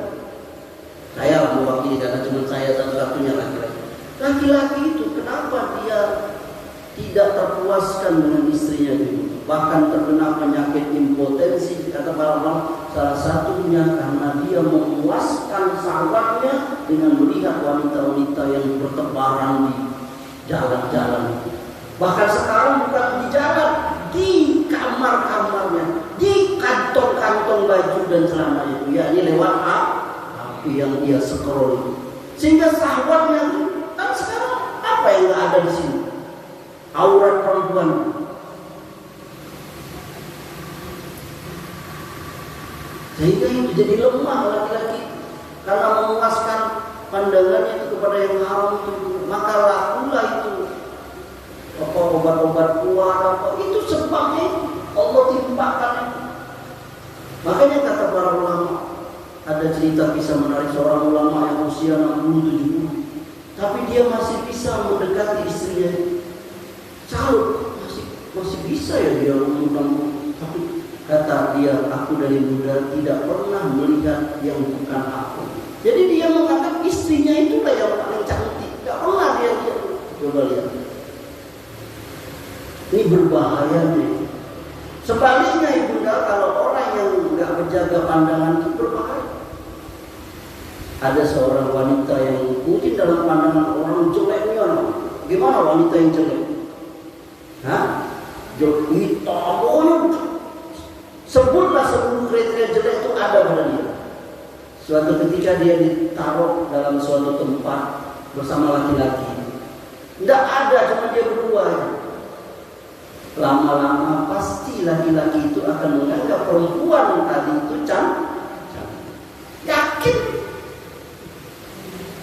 Saya mewakili karena cuma saya satu-satunya laki-laki. Laki-laki itu kenapa dia tidak terpuaskan dengan istrinya itu, bahkan terkena penyakit impotensi? Kata para ulama, salah satunya karena dia memuaskan syahwatnya dengan melihat wanita-wanita yang bertebaran di jalan-jalan. Bahkan sekarang bukan di jalan, di kamar-kamarnya, di kantong-kantong baju dan celana itu, yakni lewat HP yang dia scroll itu. Sehingga syahwatnya kan sekarang apa yang nggak ada di sini? Aurat perempuan. Sehingga itu jadi lemah laki-laki karena memuaskan pandangannya itu kepada yang haram itu, maka lakulah itu apa obat-obat kuat apa itu sebabnya Allah timpakan itu. Makanya kata para ulama, ada cerita kisah menarik seorang ulama yang usia 60-70, tapi dia masih bisa mendekati istrinya. Salut, masih bisa ya dia umur 60, tapi kata dia, aku dari muda tidak pernah melihat yang bukan aku. Jadi dia menganggap istrinya itulah yang paling cantik. Tidak pernah dia lihat. Coba lihat. Ini berbahaya nih. Sebaliknya ibunda, kalau orang yang nggak menjaga pandangan itu berbahaya. Ada seorang wanita yang mungkin dalam pandangan orang jeleknya, gimana wanita yang jelek? Jelek hitam, sebutlah 10 kriteria jelek itu ada pada dia. Suatu ketika dia ditaruh dalam suatu tempat bersama laki-laki. Tidak ada, cuma dia berdua. Lama-lama pasti laki-laki itu akan menganggap perempuan tadi itu cantik. Yakin.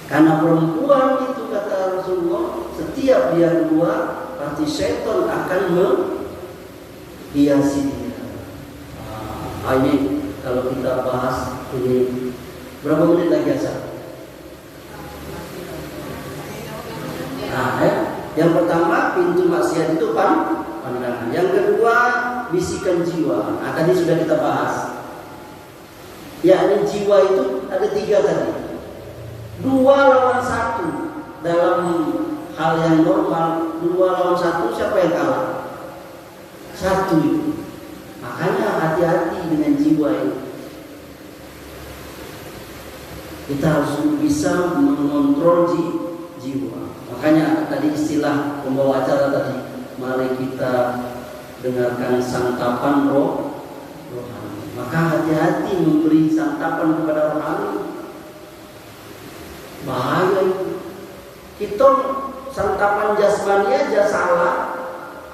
Karena perempuan itu kata Rasulullah, setiap dia keluar pasti setan akan menghiasi dia. Ini kalau kita bahas ini berapa menit lagi asal? Yang pertama pintu maksiat itu pandangan. Yang kedua bisikan jiwa. Tadi sudah kita bahas. Yakni jiwa itu ada 3 tadi. 2 lawan 1 dalam hal yang normal. 2 lawan 1 siapa yang kalah? 1 itu. Makanya hati-hati dengan jiwa ini. Kita harus bisa mengontrol jiwa. Makanya tadi istilah pembawa acara tadi, mari kita dengarkan santapan rohani. Maka hati-hati memberi santapan kepada rohani. Bahaya itu. Kita santapan jasmani aja salah.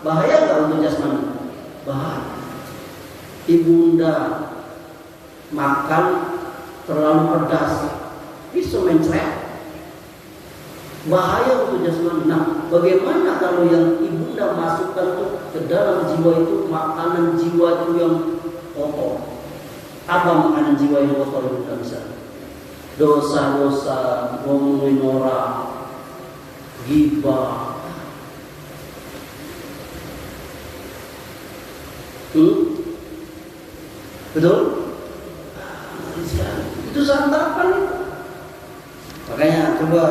Bahaya nggak untuk jasmani? Bahaya. Ibunda makan terlalu pedas, bisa mencret. Bahaya untuk jasmani. Nah, bagaimana kalau yang ibunda masukkan tuh ke dalam jiwa itu makanan jiwa itu yang kotor? Apa makanan jiwa yang kotor itu misalnya? Dosa-dosa, ngomongin orang, ghibah. Betul? Itu santapan itu. Makanya coba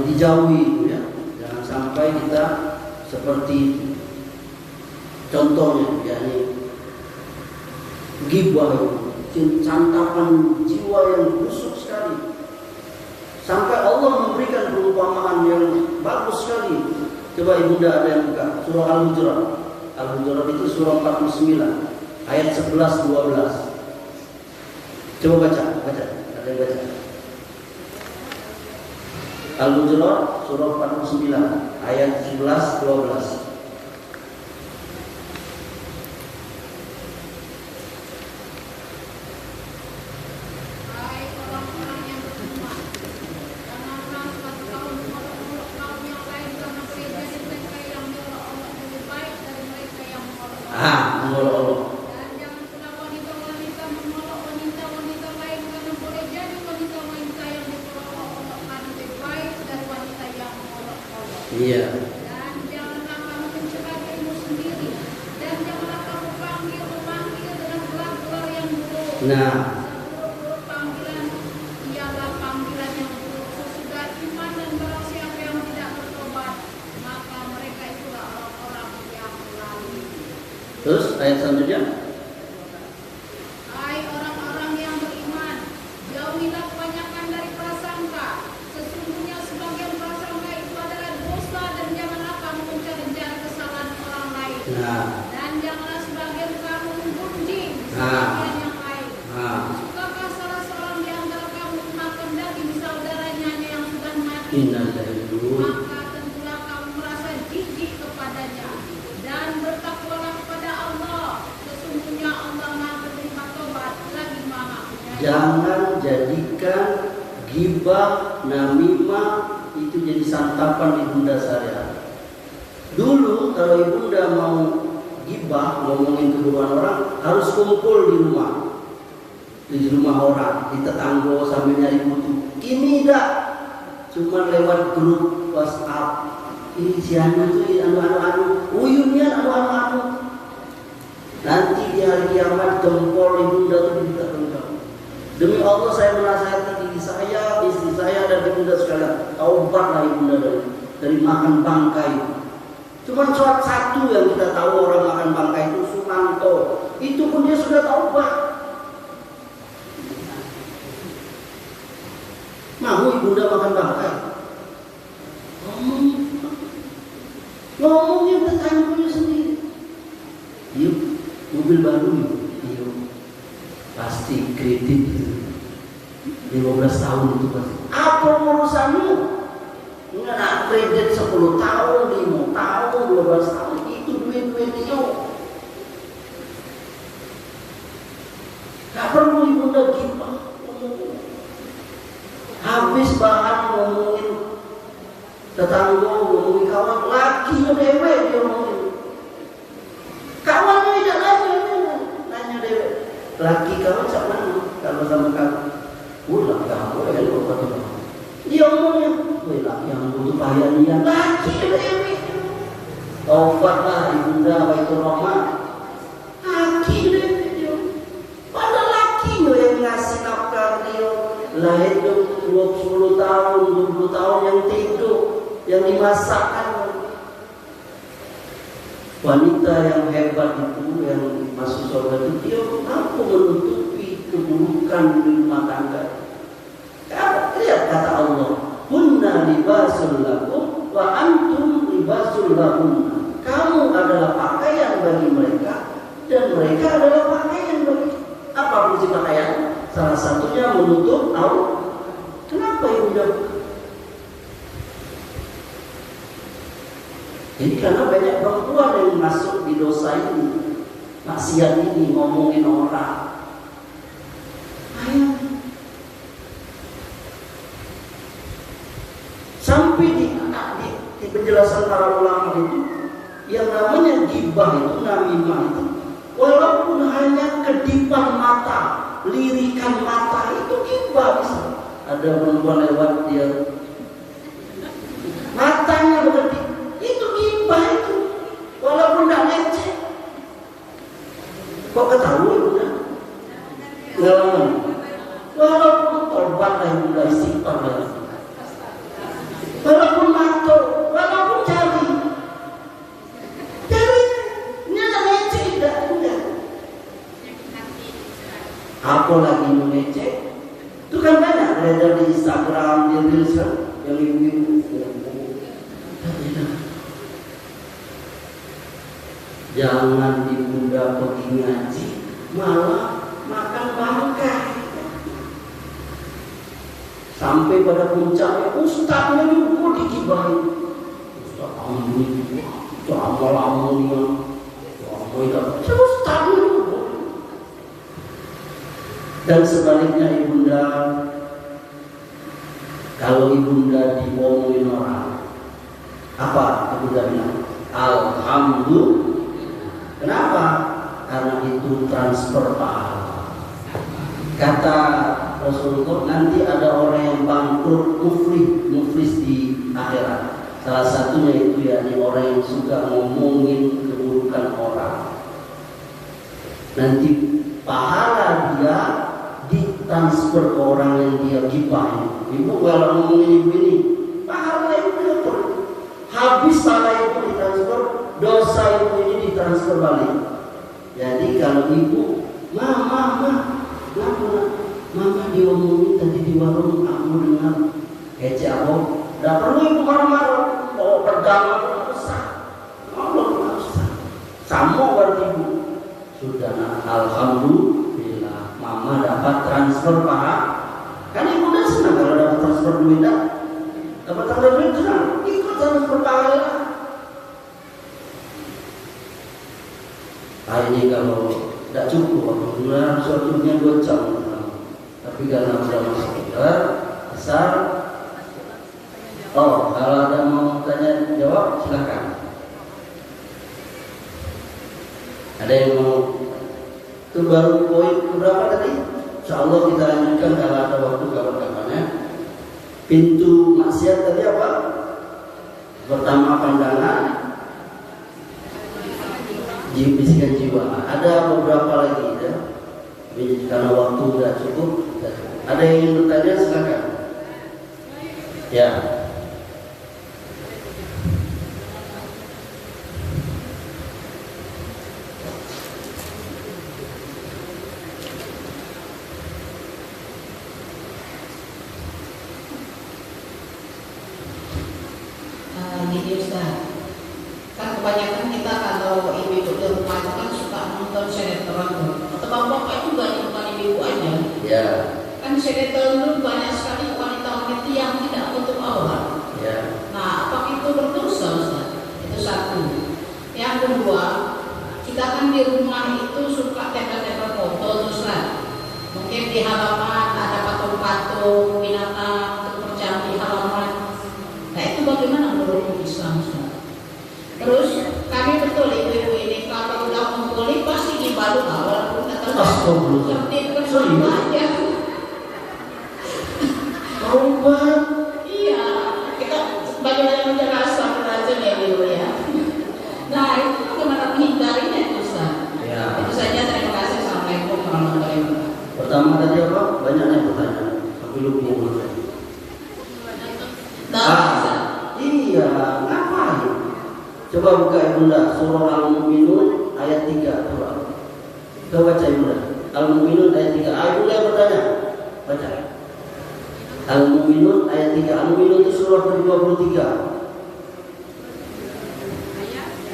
dijauhi itu ya. Jangan sampai kita seperti itu. Contohnya yakni ghibah itu santapan jiwa yang busuk sekali. Sampai Allah memberikan perumpamaan yang bagus sekali. Coba ibunda ada yang buka surah Al-Hujurat. Al-Hujurat itu surah 49 ayat 11-12. Coba baca. Ada yang baca. Al-Hujurat surah 49 ayat 11-12. Iya. Dan janganlah kamu mencela dirimu sendiri, dan janganlah kamu panggil dengan gelar-gelar yang buruk. Nah, seluruh panggilan ialah panggilan yang buruk. Sesudah iman dan barang siapa yang tidak bertobat, maka mereka itulah orang-orang yang lalu. Terus ayat selanjutnya. Hai orang-orang yang beriman, jauhilah kebanyakan dari prasangka. Sesungguhnya sebagian Dan janganlah sebagian kamu menggunjing sebagian yang lain. Sukakah salah seorang di antara kamu makan daging saudaranya yang sudah mati? Maka tentulah kamu merasa jijik kepadanya dan bertakwalah kepada Allah. Sesungguhnya Allah Maha penerima tobat lagi Maha Penyayang. Jangan jadikan ghibah, namimah itu jadi santapan ibunda saya. Dulu kalau ibunda mau ghibah, ngomongin keburukan orang, harus kumpul di rumah orang, di tetangga sambil nyari butuh. Ini enggak, cuma lewat grup WhatsApp. Ini si anu tuh anu uyunnya anu. Nanti di hari kiamat jempol ibunda tuh diberikan kamu. Demi Allah saya menasihati diri saya, istri saya dan ibunda sekalian, taubatlah ibunda dari makan bangkai. Cuma satu yang kita tahu orang makan bangkai itu Sumanto. Itu pun dia sudah taubat. Mau ibunda makan bangkai? Ngomongnya tetangganya sendiri. Yuk, mobil baru yuk. Pasti kredit 15 tahun itu pasti. Apa urusanmu? Nggak kredit 10 tahun, 5 tahun, 12 tahun, itu duit-duit itu. Gak perlu ibunda ghibah. Habis bahan ngomongin tetangga, ngomongin kawan, lakinya dewe dia ngomongin. Kawannya tidak nanya dewe. Laki kawan sama kalau sama kamu. Udah kamu ya lupa tuh. Dia ngomongnya, laki yang butuh payah dia, laki dewe. Taubatlah ibunda Baitur Rahman. Laki dewe dia. Pada laki yang ngasih nafkah dia. Lah itu 20 tahun, 20 tahun yang tidur, yang dimasakkan. Wanita yang hebat itu, yang masuk surga itu, dia mampu menutupi keburukan di rumah tangga. Lihat kata Allah, Hunna libasul lakum wa antum libasul lahunna. Kamu adalah pakaian bagi mereka dan mereka adalah pakaian bagi. Apa fungsi pakaian? Salah satunya menutup aurat. Kenapa ibunda? Jadi karena banyak perempuan yang masuk di dosa ini, maksiat ini, ngomongin orang. Ayo. Sampai di penjelasan para ulama itu, yang namanya ghibah itu, namimah itu, walaupun hanya kedipan mata, lirikan mata, itu ghibah bisa. Ada perempuan lewat dia, matanya berkedip, itu ghibah itu, walaupun tidak leceh. Kok ketahui bunda? Ngalaman. Walaupun korban lah bunda, istighfar lah. Walaupun mata, walaupun jari, jarinya tidak leceh, tidak bunda. Apa lagi mengecek? Itu kan banyak beredar di Instagram, di Reels kan, yang ibu-ibu. Jangan ibunda pergi ngaji, malah makan bangkai. Sampai pada puncaknya, ustaznya juga digibahin. Ustaz Amri, itu amal-amal yang ustaznya juga. Dan sebaliknya ibunda, kalau ibunda diomongin orang, apa ibunda bilang? Alhamdulillah. Kenapa? Karena itu transfer pahala. Kata Rasulullah, nanti ada orang yang bangkrut, muflis di akhirat. Salah satunya itu yakni orang yang suka ngomongin keburukan orang. Nanti pahala dia ditransfer ke orang yang dia ghibah. Ibu kalau ngomongin ibu ini, pahala ibu itu habis, pahala itu ditransfer, dosa ibu ini ditransfer balik. Jadi kalau ibu, mama diomongin tadi di warung, aku dengar kece aku, tidak perlu ibu marah-marah, bawa pegangan besar, Allah besar. Sama berarti ibu. Sudah, nah, alhamdulillah mama dapat transfer Pak. Kan ibu udah senang kalau dapat transfer duit dah. Dapat transfer duit senang. Ikut transfer Pak ya. Nah, ini kalau tidak cukup, alhamdulillah suatunya 2 jam. Tapi karena sudah masuk order, asal. Oh, kalau ada mau tanya jawab silakan. Ada yang mau? Itu baru poin berapa tadi? Insyaallah kita lanjutkan kalau ada waktu kapan-kapan ya. Pintu maksiat tadi apa? Pertama pandangan, bisikan jiwa. Ada beberapa lagi ya. Karena waktu sudah cukup. Ada yang ingin bertanya silakan. Ya. Gini Ustaz, kan kebanyakan kita kalau ibu-ibu di rumah itu kan suka nonton sinetron atau bapak-bapak juga yang bukan ibu aja. Ya. Kan sinetron itu banyak sekali wanita-wanita yang tidak menutup aurat. Ya. Nah, apakah itu berdosa Ustaz? Itu satu. Yang kedua, kita kan di rumah itu suka tempel-tempel foto terus lah. Mungkin di halaman ada patung-patung binatang terpercaya di halaman. Nah, itu bagaimana menurut Islam Ustaz? Terus kami betul ibu-ibu ini kalau udah ngumpulin pasti dibalut walaupun kata seperti bersama aja. Iya, kita bagaimana menjaga rasa ya dulu ya. Nah, itu bagaimana menghindarinya itu Ustaz? Ya. Itu saja, terima kasih. Assalamualaikum warahmatullahi wabarakatuh. Pertama tadi apa? Banyaknya pertanyaan. Tapi lupa mulai. Iya, ngapain? Coba buka Ibunda surah Al-Mu'minun ayat 3. Coba baca Ibunda Al-Mu'minun ayat 3. Ibunda yang bertanya. Baca Al-Mu'minun ayat 3. Al-Mu'minun itu surah ke-23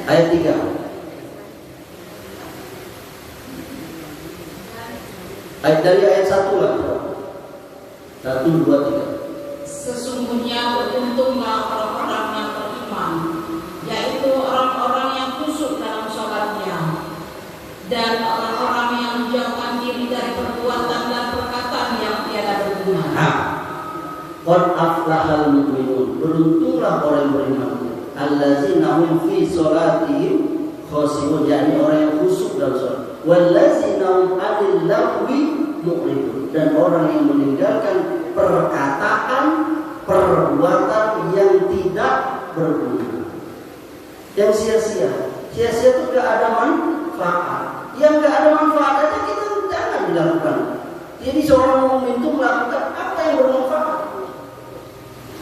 ayat 3. Ayat dari ayat 1 lah. 1, 2, 3. Sesungguhnya beruntunglah orang-orang yang beriman, yaitu orang-orang yang khusyuk dalam sholatnya, dan orang-orang yang menjauhkan diri dari perbuatan dan perkataan yang tiada berguna. Qad aflahal mu'minun. Beruntunglah orang yang beriman. Allazina hum fi sholatihim khashi'un, yakni orang yang khusyuk dalam sholat. Wallazina hum 'anil lahwi mu'ridun, dan orang yang meninggalkan perkataan, perbuatan yang tidak berguna, yang sia-sia. Sia-sia itu gak ada manfaat. Yang gak ada manfaat aja kita jangan dilakukan. Jadi seorang mukmin itu melakukan apa yang bermanfaat.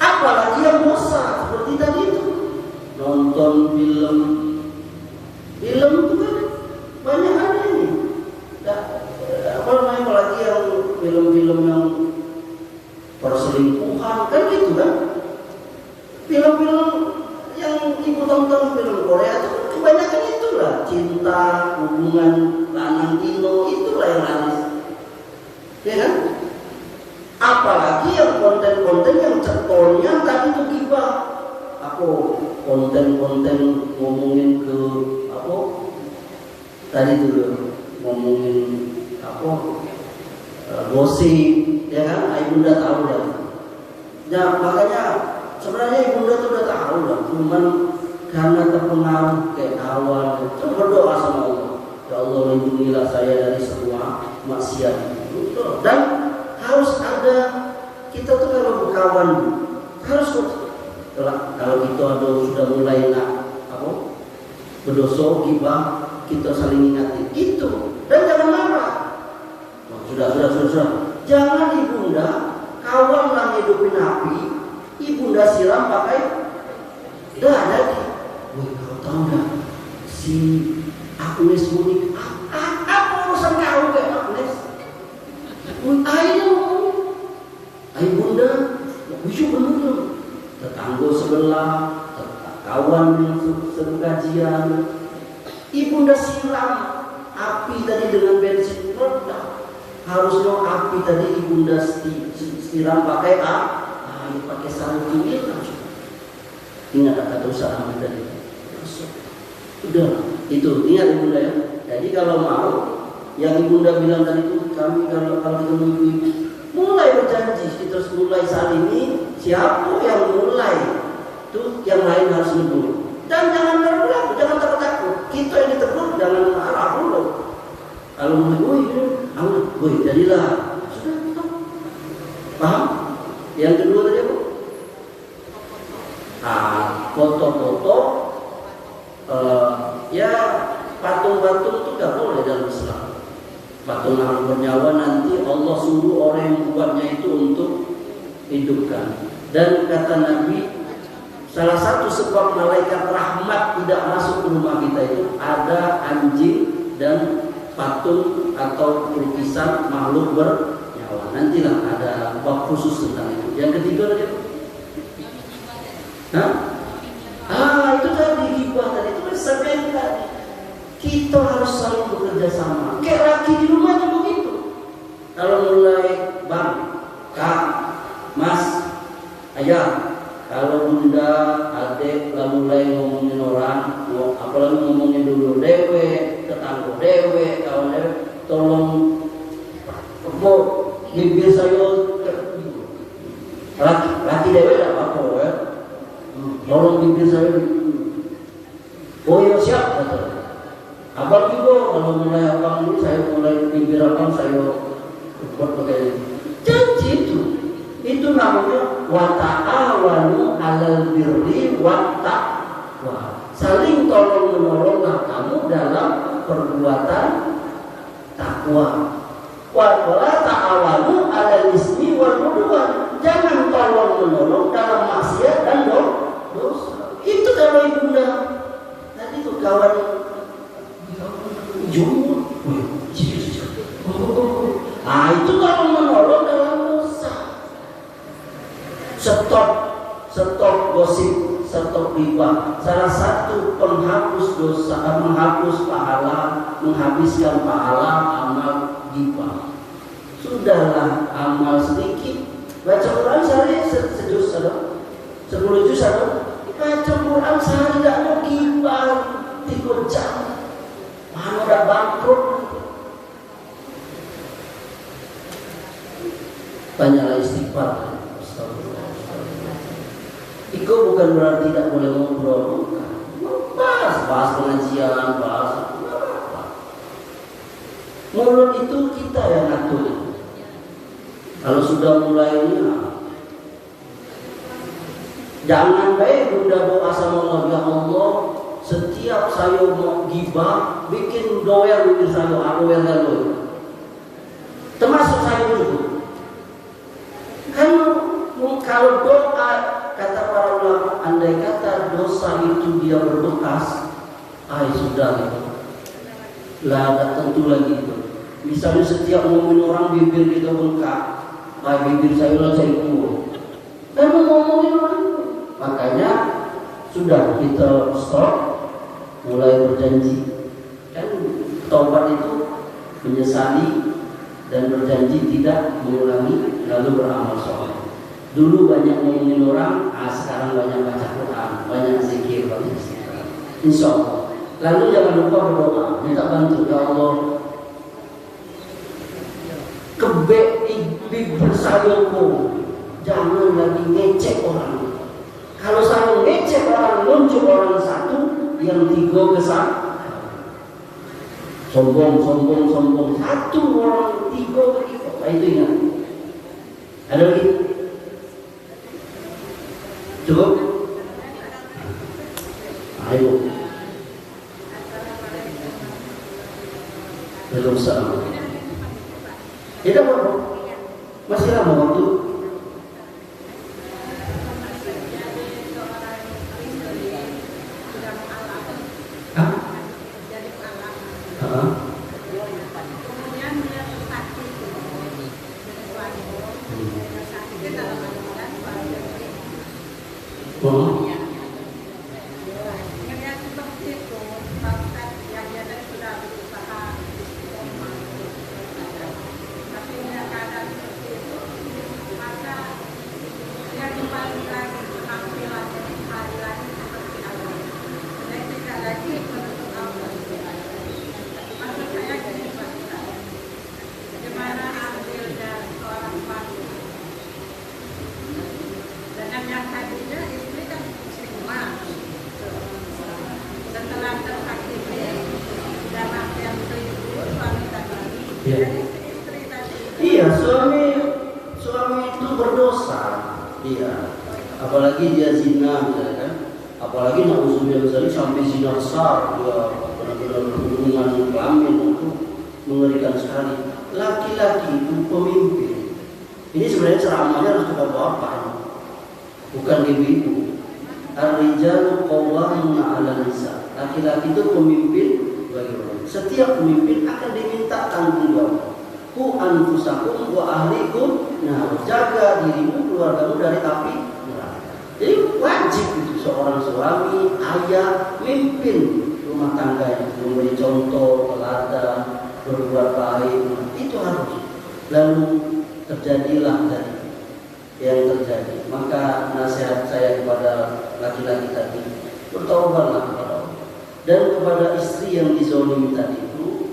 Apalagi yang dosa seperti tadi itu, nonton film. Film itu kan banyak ada ini. Apa namanya, apalagi yang film-film yang perselingkuhan kan gitu kan. Film-film yang ibu tonton film Korea itu kebanyakan itulah cinta, hubungan lanang dino, itulah yang laris, ya kan? Apalagi yang konten-konten yang cetornya tadi itu gibah, aku konten-konten ngomongin ke apa tadi itu ngomongin apa gosip, ya kan? Ibunda tahu dah. Ya makanya sebenarnya ibunda tuh udah tahu lah, cuman karena terpengaruh kayak awal. Coba berdoa sama Allah, ya Allah lindungilah saya dari semua maksiat. Dan harus ada, kita tuh kalau berkawan harus kalau kita ada sudah mulai apa berdosa gibah, kita saling ingatin itu, dan jangan marah. Sudah. Jangan ibunda kawan hidupin api, ibunda siram pakai darah. Wih, kau tahu nggak si Agnes Monik? Apa urusan kau kayak Agnes? Ayo ibunda, bisa bener. Tetangga sebelah, kawan yang sekajian, Ibunda siram api tadi dengan bensin meledak. Harusnya api tadi ibunda siram pakai pakai sarung kimia. Ingat kata usaha kami tadi. Udah, itu ingat ibunda ya. Jadi kalau mau, yang ibunda bilang tadi itu kami kalau ketemu ibu mulai berjanji, kita mulai saat ini siapa yang mulai itu yang lain harus menegur. Dan jangan berlaku, jangan takut. Kita yang ditegur jangan marah dulu. Kalau mulai, jadilah. Sudah, paham? Yang kedua tadi apa? Foto-foto, ya patung-patung itu tidak boleh dalam Islam. Patung yang bernyawa nanti Allah suruh orang yang buatnya itu untuk hidupkan. Dan kata Nabi, salah satu sebab malaikat rahmat tidak masuk ke rumah kita itu ada anjing dan patung atau lukisan makhluk bernyawa. Nantilah ada bab khusus tentang itu. Yang ketiga tadi, itu tadi ghibah tadi itu sebenarnya tadi. Kita harus saling bekerja sama. Kayak laki di rumahnya begitu. Kalau mulai bang, kak, mas, ayah. Kalau bunda, adik, lalu mulai ngomongin orang, apalagi ngomongin dulu dewe, tetangga dewe, kawan dewe, tolong, bibir saya, laki dewe tidak apa-apa ya, tolong bibir saya, oh ya siap, kata. Abang juga kalau mulai abang ini saya mulai bibir abang saya buat pakai janji itu namanya wa ta'awanu 'alal birri wat taqwa. Saling tolong menolonglah kamu dalam perbuatan takwa. Wa ta'awanu 'alal ismi wal 'udwan. Jangan tolong menolong dalam maksiat dan dosa. Itu kalau ibunda tadi tuh kawan jumur. Itu kalau menolong dalam dosa. Stop gosip, stop riba. Salah satu penghapus dosa, menghapus pahala, menghabiskan pahala amal riba. Sudahlah amal sedikit. Baca Quran sehari sejuz ada, 10 juz ada. Baca Quran sehari tidak mau riba 3 jam. Mana udah bangkrut. Banyaklah istighfar. Itu bukan berarti tidak boleh ngobrol, bahas pengajian, bahas mulut itu kita yang atur. Kalau sudah mulai jangan baik bunda doa sama Allah, ya Allah, setiap saya mau gibah, bikin doa bibir saya, aku yang lalu, termasuk saya itu. Kalau doa, kata para ulama, andai kata dosa itu dia berbekas, sudah gitu. Lah ada tentu lagi itu. Misalnya setiap ngomongin orang bibir kita bengkak, bibir saya lah saya kuat. Dan ngomongin orang, makanya sudah kita stop, mulai berjanji. Kan taubat itu menyesali dan berjanji tidak mengulangi, lalu beramal soleh. Dulu banyak ngomongin orang, sekarang banyak baca Quran, banyak zikir, banyak istighfar. Insya Allah. Lalu jangan lupa berdoa, minta bantu, ya Allah. Kebek bibir saya jangan lagi ngecek orang. Kalau saya ngecek orang, muncul orang satu, yang 3 kesan. Sombong. Satu orang 3 begitu. Itu ingat. Ada lagi? Cukup? Ayo. Belum sama. Tidak apa-apa. Masih lama waktu. lagi menuntut Allah. Maksud saya gini Pak, bagaimana ambil dari seorang suami dengan yang tadinya istri kan muslimah, setelah tersakiti dan yang selingkuh suami tadi, jadi istri tadi. Iya, suami itu berdosa, iya. Apalagi dia zina, misalnya kan. Apalagi na'udzubillah misalnya sampai zina besar, dia benar-benar hubungan kelamin, itu mengerikan sekali. Laki-laki itu pemimpin. Ini sebenarnya ceramahnya harus kepada bapak, bukan ibu-ibu. Ar-rijalu qawwamuna 'alan nisa. Laki-laki itu pemimpin bagi orang. Setiap pemimpin akan diminta tanggung jawab. Ku anfusakum wa ahlikum. Nah, jaga dirimu, keluargamu dari api neraka. Jadi wajib itu seorang suami, ayah, mimpin rumah tangganya, memberi contoh, teladan, berbuat baik. Itu harus. Lalu terjadilah tadi yang terjadi. Maka nasihat saya kepada laki-laki tadi, bertaubatlah kepada Allah. Dan kepada istri yang dizolimi tadi itu,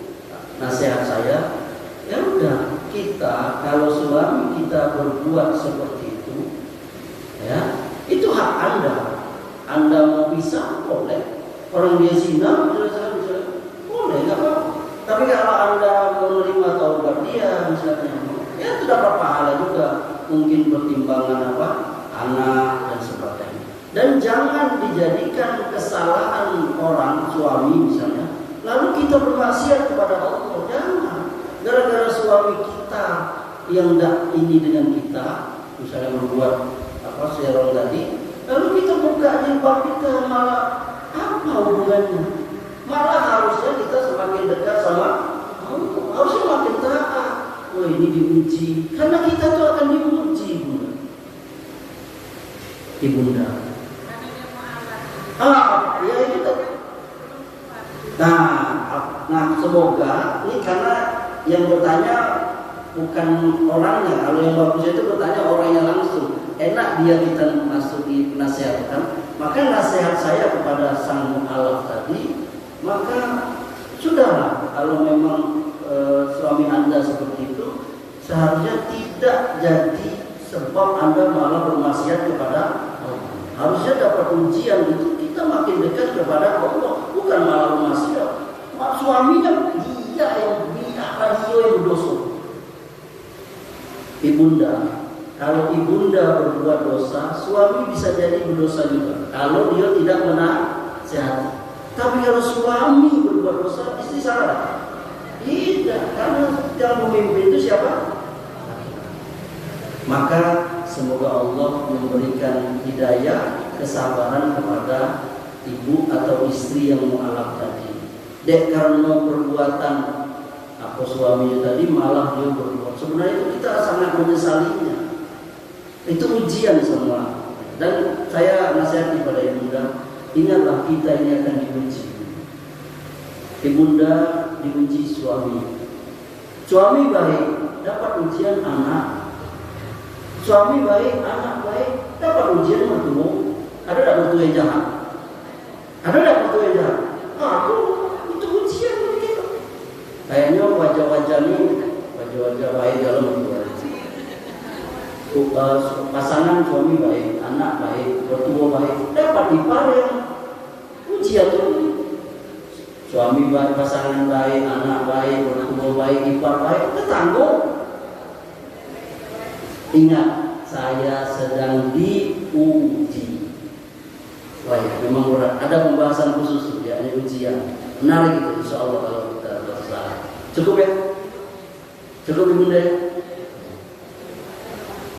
nasihat saya, ya udah, kita kalau suami kita berbuat seperti itu, ya itu hak Anda. Anda mau pisah boleh. Orang dia zina, boleh, nggak apa-apa. Tapi kalau Anda menerima taubat dia, misalnya, ya itu dapat pahala juga. Mungkin pertimbangan apa, anak dan sebagainya. Dan jangan dijadikan kesalahan orang suami misalnya, lalu kita bermaksiat kepada Allah. Jangan. Gara-gara suami kita yang tidak ini dengan kita, misalnya berbuat apa serong tadi, lalu kita buka jilbab kita, malah apa hubungannya? Malah harusnya kita semakin dekat sama Allah, harusnya makin taat. Oh ini diuji, karena kita tuh akan diuji, Ibunda. Ya itu tadi. Nah semoga ini karena yang bertanya bukan orangnya. Kalau yang bagus itu bertanya orangnya langsung. Enak dia kita masuki nasihatkan. Maka nasihat saya kepada sang mu'alaf tadi, maka sudahlah. Kalau memang suami Anda seperti itu, seharusnya tidak jadi sebab Anda malah bermaksiat kepada Allah. Harusnya dapat ujian itu kita makin dekat kepada Allah, bukan malah bermaksiat. Suaminya dia yang berdosa. Ibunda, kalau ibunda berbuat dosa, suami bisa jadi berdosa juga. Kalau dia tidak menasihati. Tapi kalau suami berbuat dosa, istri salah. Tidak, karena yang memimpin itu siapa? Maka semoga Allah memberikan hidayah, kesabaran kepada ibu atau istri yang mu'alaf tadi. Dek karena perbuatan apa suaminya tadi malah dia berbuat. Sebenarnya itu kita sangat menyesalinya. Itu ujian semua. Dan saya nasihat kepada ibunda, ingatlah kita ini akan diuji. Ibunda diuji suami. Suami baik dapat ujian anak. Suami baik, anak baik dapat ujian mertua. Ada tak mertua yang jahat? Ada tak mertua yang jahat? Aku itu ujian begitu. Kayaknya wajah-wajah ini wajah-wajah baik dalam mertua. Pasangan suami baik, anak baik, mertua baik dapat ipar yang ujian itu. Suami baik, pasangan baik, anak baik, mertua baik, ipar baik, ketanggung. Ingat, saya sedang diuji. Wah ya, memang berat. Ada pembahasan khusus ya, ini ujian. Menarik itu, insya Allah kalau kita berusaha. Cukup ya? Cukup Ibunda ya?